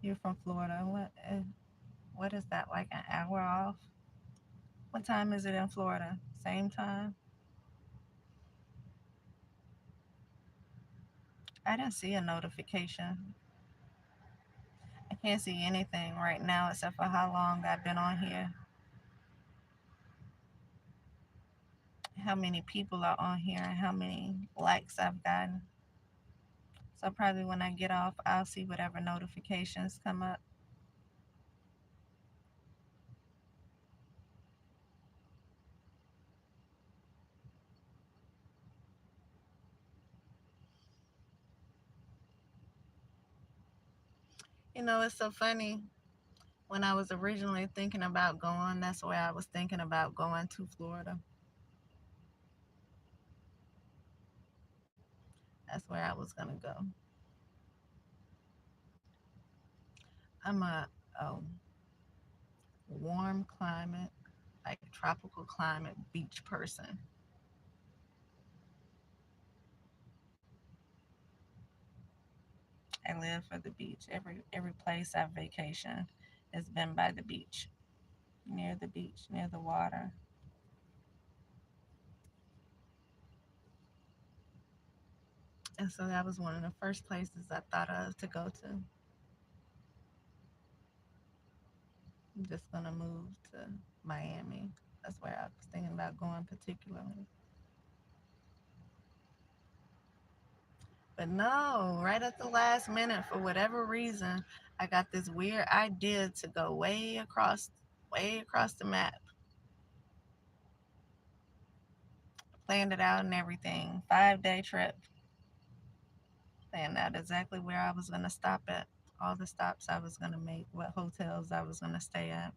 You're from Florida. What is that, like an hour off? What time is it in Florida? Same time? I didn't see a notification. I can't see anything right now except for how long I've been on here, how many people are on here, and how many likes I've gotten. So probably when I get off, I'll see whatever notifications come up. You know, it's so funny. When I was originally thinking about going, that's where I was thinking about going to Florida. That's where I was gonna go. I'm a warm climate, like tropical climate beach person. I live for the beach. Every place I've vacationed has been by the beach, near the water. And so that was one of the first places I thought of to go to. I'm just gonna move to Miami. That's where I was thinking about going particularly. But no, right at the last minute, for whatever reason, I got this weird idea to go way across the map. Planned it out and everything. 5-day trip. Planned out exactly where I was gonna stop at, all the stops I was gonna make, what hotels I was gonna stay at.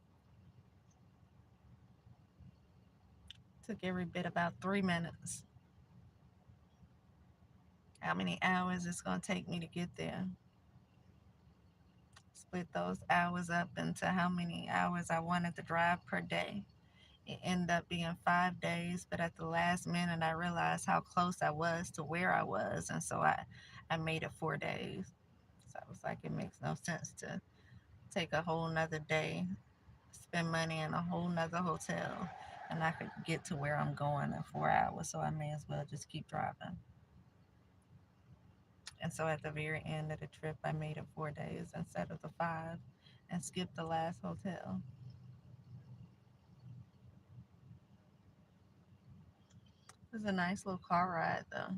Took every bit about 3 minutes. How many hours it's gonna take me to get there? Split those hours up into how many hours I wanted to drive per day. It ended up being 5 days, but at the last minute, I realized how close I was to where I was, and so I made it 4 days. So I was like, it makes no sense to take a whole nother day, spend money in a whole nother hotel, and I could get to where I'm going in 4 hours, so I may as well just keep driving. And so at the very end of the trip, I made it 4 days instead of the five and skipped the last hotel. It was a nice little car ride, though,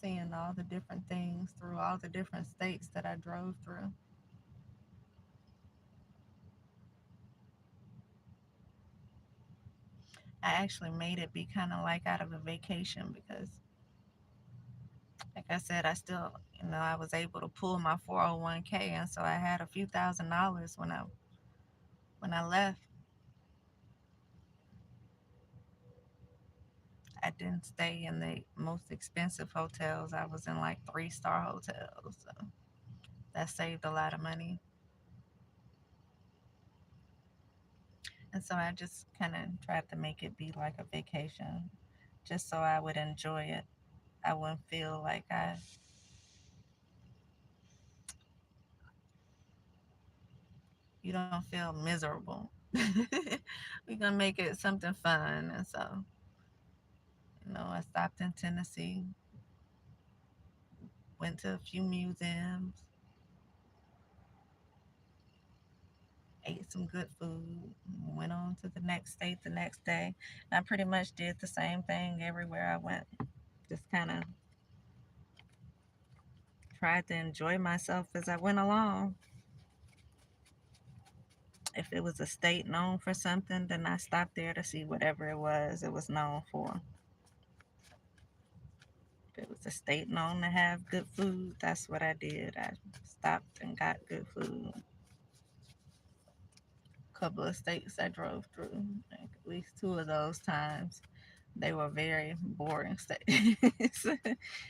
seeing all the different things through all the different states that I drove through. I actually made it be kind of like out of a vacation because, like I said, I still, I was able to pull my 401k, and so I had a few $1,000s when I left. I didn't stay in the most expensive hotels. I was in like 3-star hotels, so that saved a lot of money. And so I just kind of tried to make it be like a vacation, just so I would enjoy it. I wouldn't feel like you don't feel miserable. We're gonna make it something fun. And so, I stopped in Tennessee, went to a few museums, ate some good food, went on to the next state the next day. And I pretty much did the same thing everywhere I went. Just kind of tried to enjoy myself as I went along. If it was a state known for something, then I stopped there to see whatever it was known for. If it was a state known to have good food, that's what I did. I stopped and got good food. A couple of states I drove through, like at least two of those times, they were very boring states.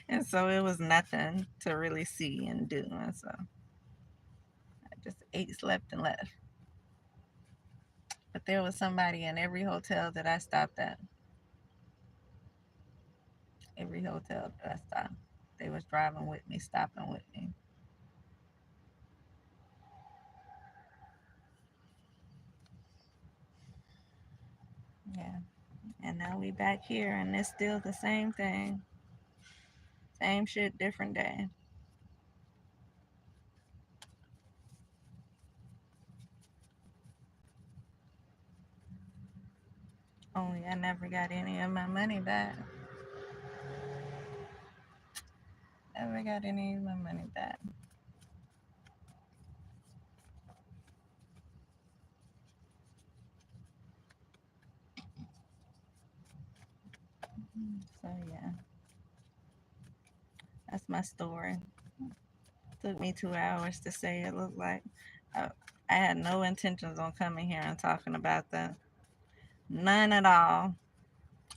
And so it was nothing to really see and do. And so I just ate, slept, and left. But there was somebody in every hotel that I stopped at. Every hotel that I stopped. They was driving with me, stopping with me. Yeah. And now we back here and it's still the same thing. Same shit, different day. Only I never got any of my money back. Never got any of my money back. So yeah, that's my story. Took me 2 hours to say it. Looked like uh, I had no intentions on coming here and talking about that. None at all.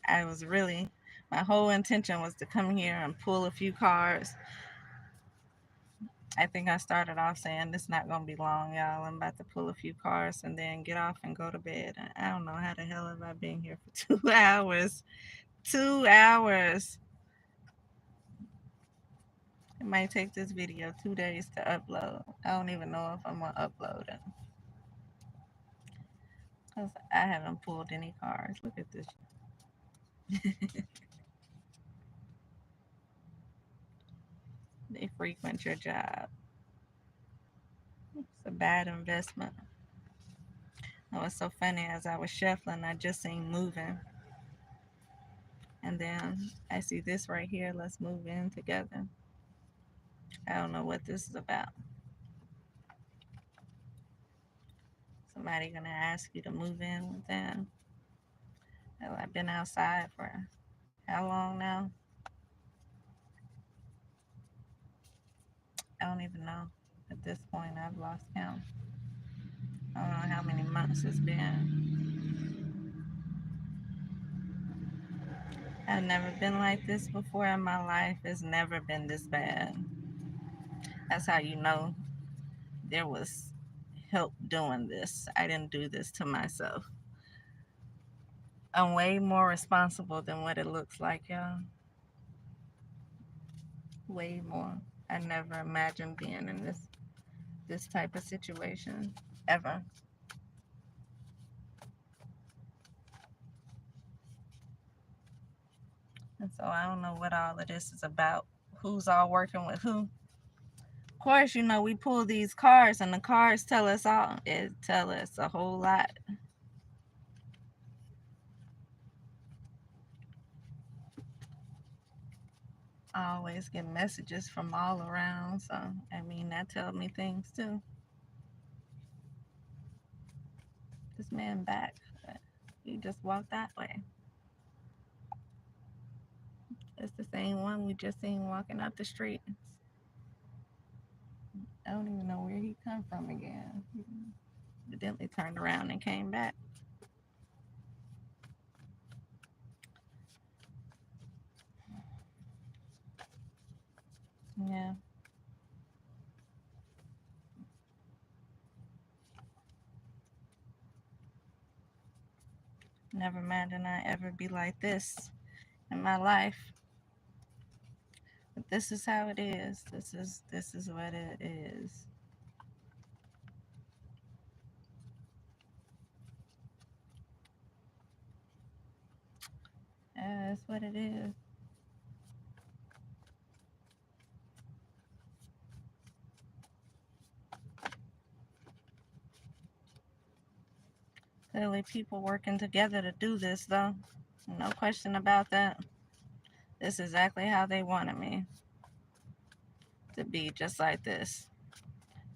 I was really, my whole intention was to come here and pull a few cards. I think I started off saying this not gonna be long, y'all. I'm about to pull a few cards and then get off and go to bed. And I don't know how the hell have I been here for 2 hours. 2 hours. It might take this video 2 days to upload. I don't even know if I'm gonna upload it because I haven't pulled any cards. Look at this. They frequent your job. It's a bad investment. It was so funny as I was shuffling, I just seen moving. And then I see this right here. Let's move in together. I don't know what this is about. Somebody gonna ask you to move in with them. Hell, I've been outside for how long now? I don't even know. At this point, I've lost count. I don't know how many months it's been. I've never been like this before in my life. It's never been this bad. That's how you know there was help doing this. I didn't do this to myself. I'm way more responsible than what it looks like, y'all. Way more. I never imagined being in this type of situation ever. And so I don't know what all of this is about. Who's all working with who? Of course, we pull these cards, and the cards tell us all. It tell us a whole lot. I always get messages from all around, so I mean that tells me things too. This man back, but he just walked that way. It's the same one we just seen walking up the street. I don't even know where he come from again. He evidently turned around and came back. Yeah. Never imagined I'd ever be like this in my life. But this is how it is. This is what it is. That's what it is. Clearly people working together to do this though. No question about that. This is exactly how they wanted me to be, just like this.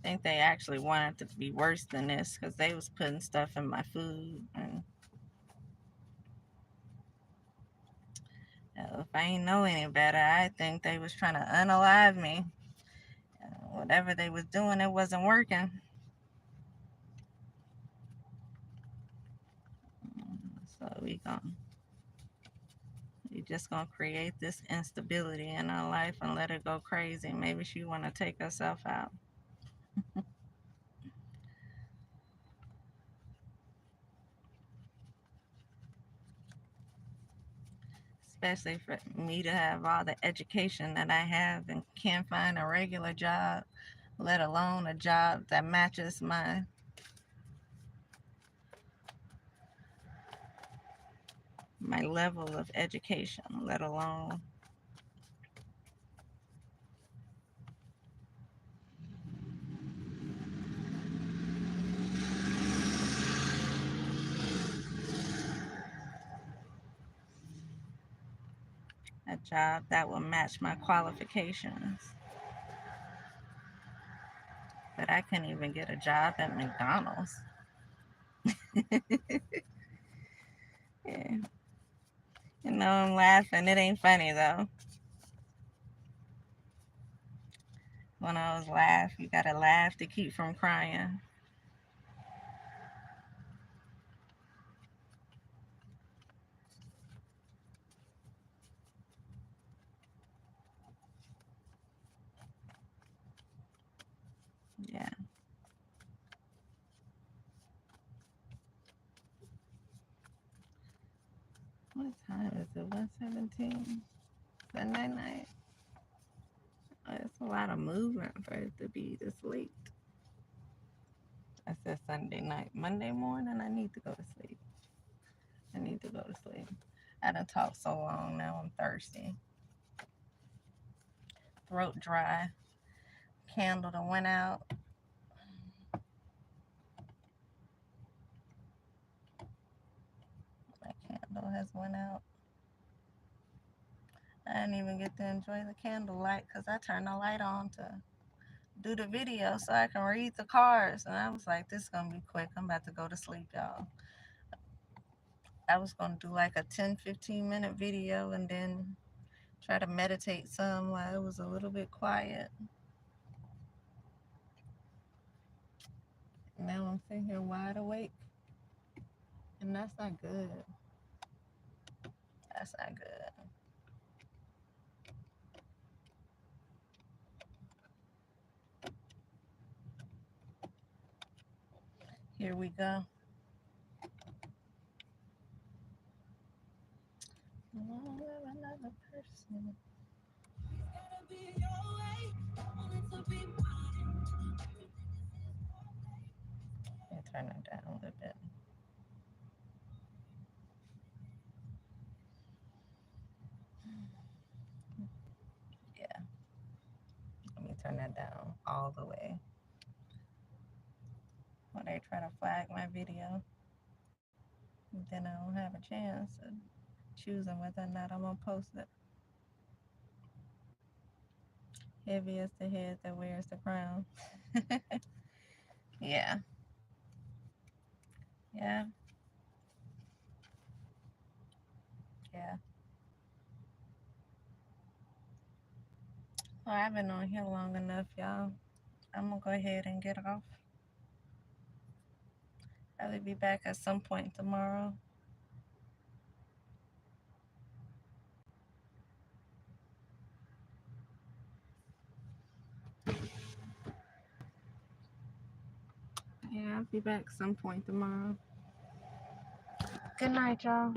I think they actually wanted it to be worse than this because they was putting stuff in my food, and if I ain't know any better, I think they was trying to unalive me. Whatever they was doing, it wasn't working. So we just gonna create this instability in our life and let it go crazy. Maybe she wanna take herself out. Especially for me to have all the education that I have and can't find a regular job, let alone a job that matches my level of education, let alone a job that will match my qualifications. But I couldn't even get a job at McDonald's. Yeah. I'm laughing. It ain't funny though. When I was laugh, you gotta laugh to keep from crying. Yeah. What time is it? 1:17. Sunday night. Oh, it's a lot of movement for it to be this late. I said Sunday night. Monday morning, I need to go to sleep. I need to go to sleep. I done talked so long now. I'm thirsty. Throat dry. Candle that went out. My candle has went out. I didn't even get to enjoy the candlelight because I turned the light on to do the video so I can read the cards. And I was like, this is going to be quick. I'm about to go to sleep, y'all. I was going to do like a 10-15 minute video and then try to meditate some while it was a little bit quiet. Now I'm sitting here wide awake. And that's not good. That's not good. Here we go. Another person. Yeah, turn it down a little bit. turn that down all the way. When they try to flag my video, then I don't have a chance of choosing whether or not I'm gonna post it. Heavy is the head that wears the crown. Yeah, yeah, yeah. Well, I've been on here long enough, y'all. I'm gonna go ahead and get off. I'll be back at some point tomorrow. Yeah, I'll be back some point tomorrow. Good night, y'all.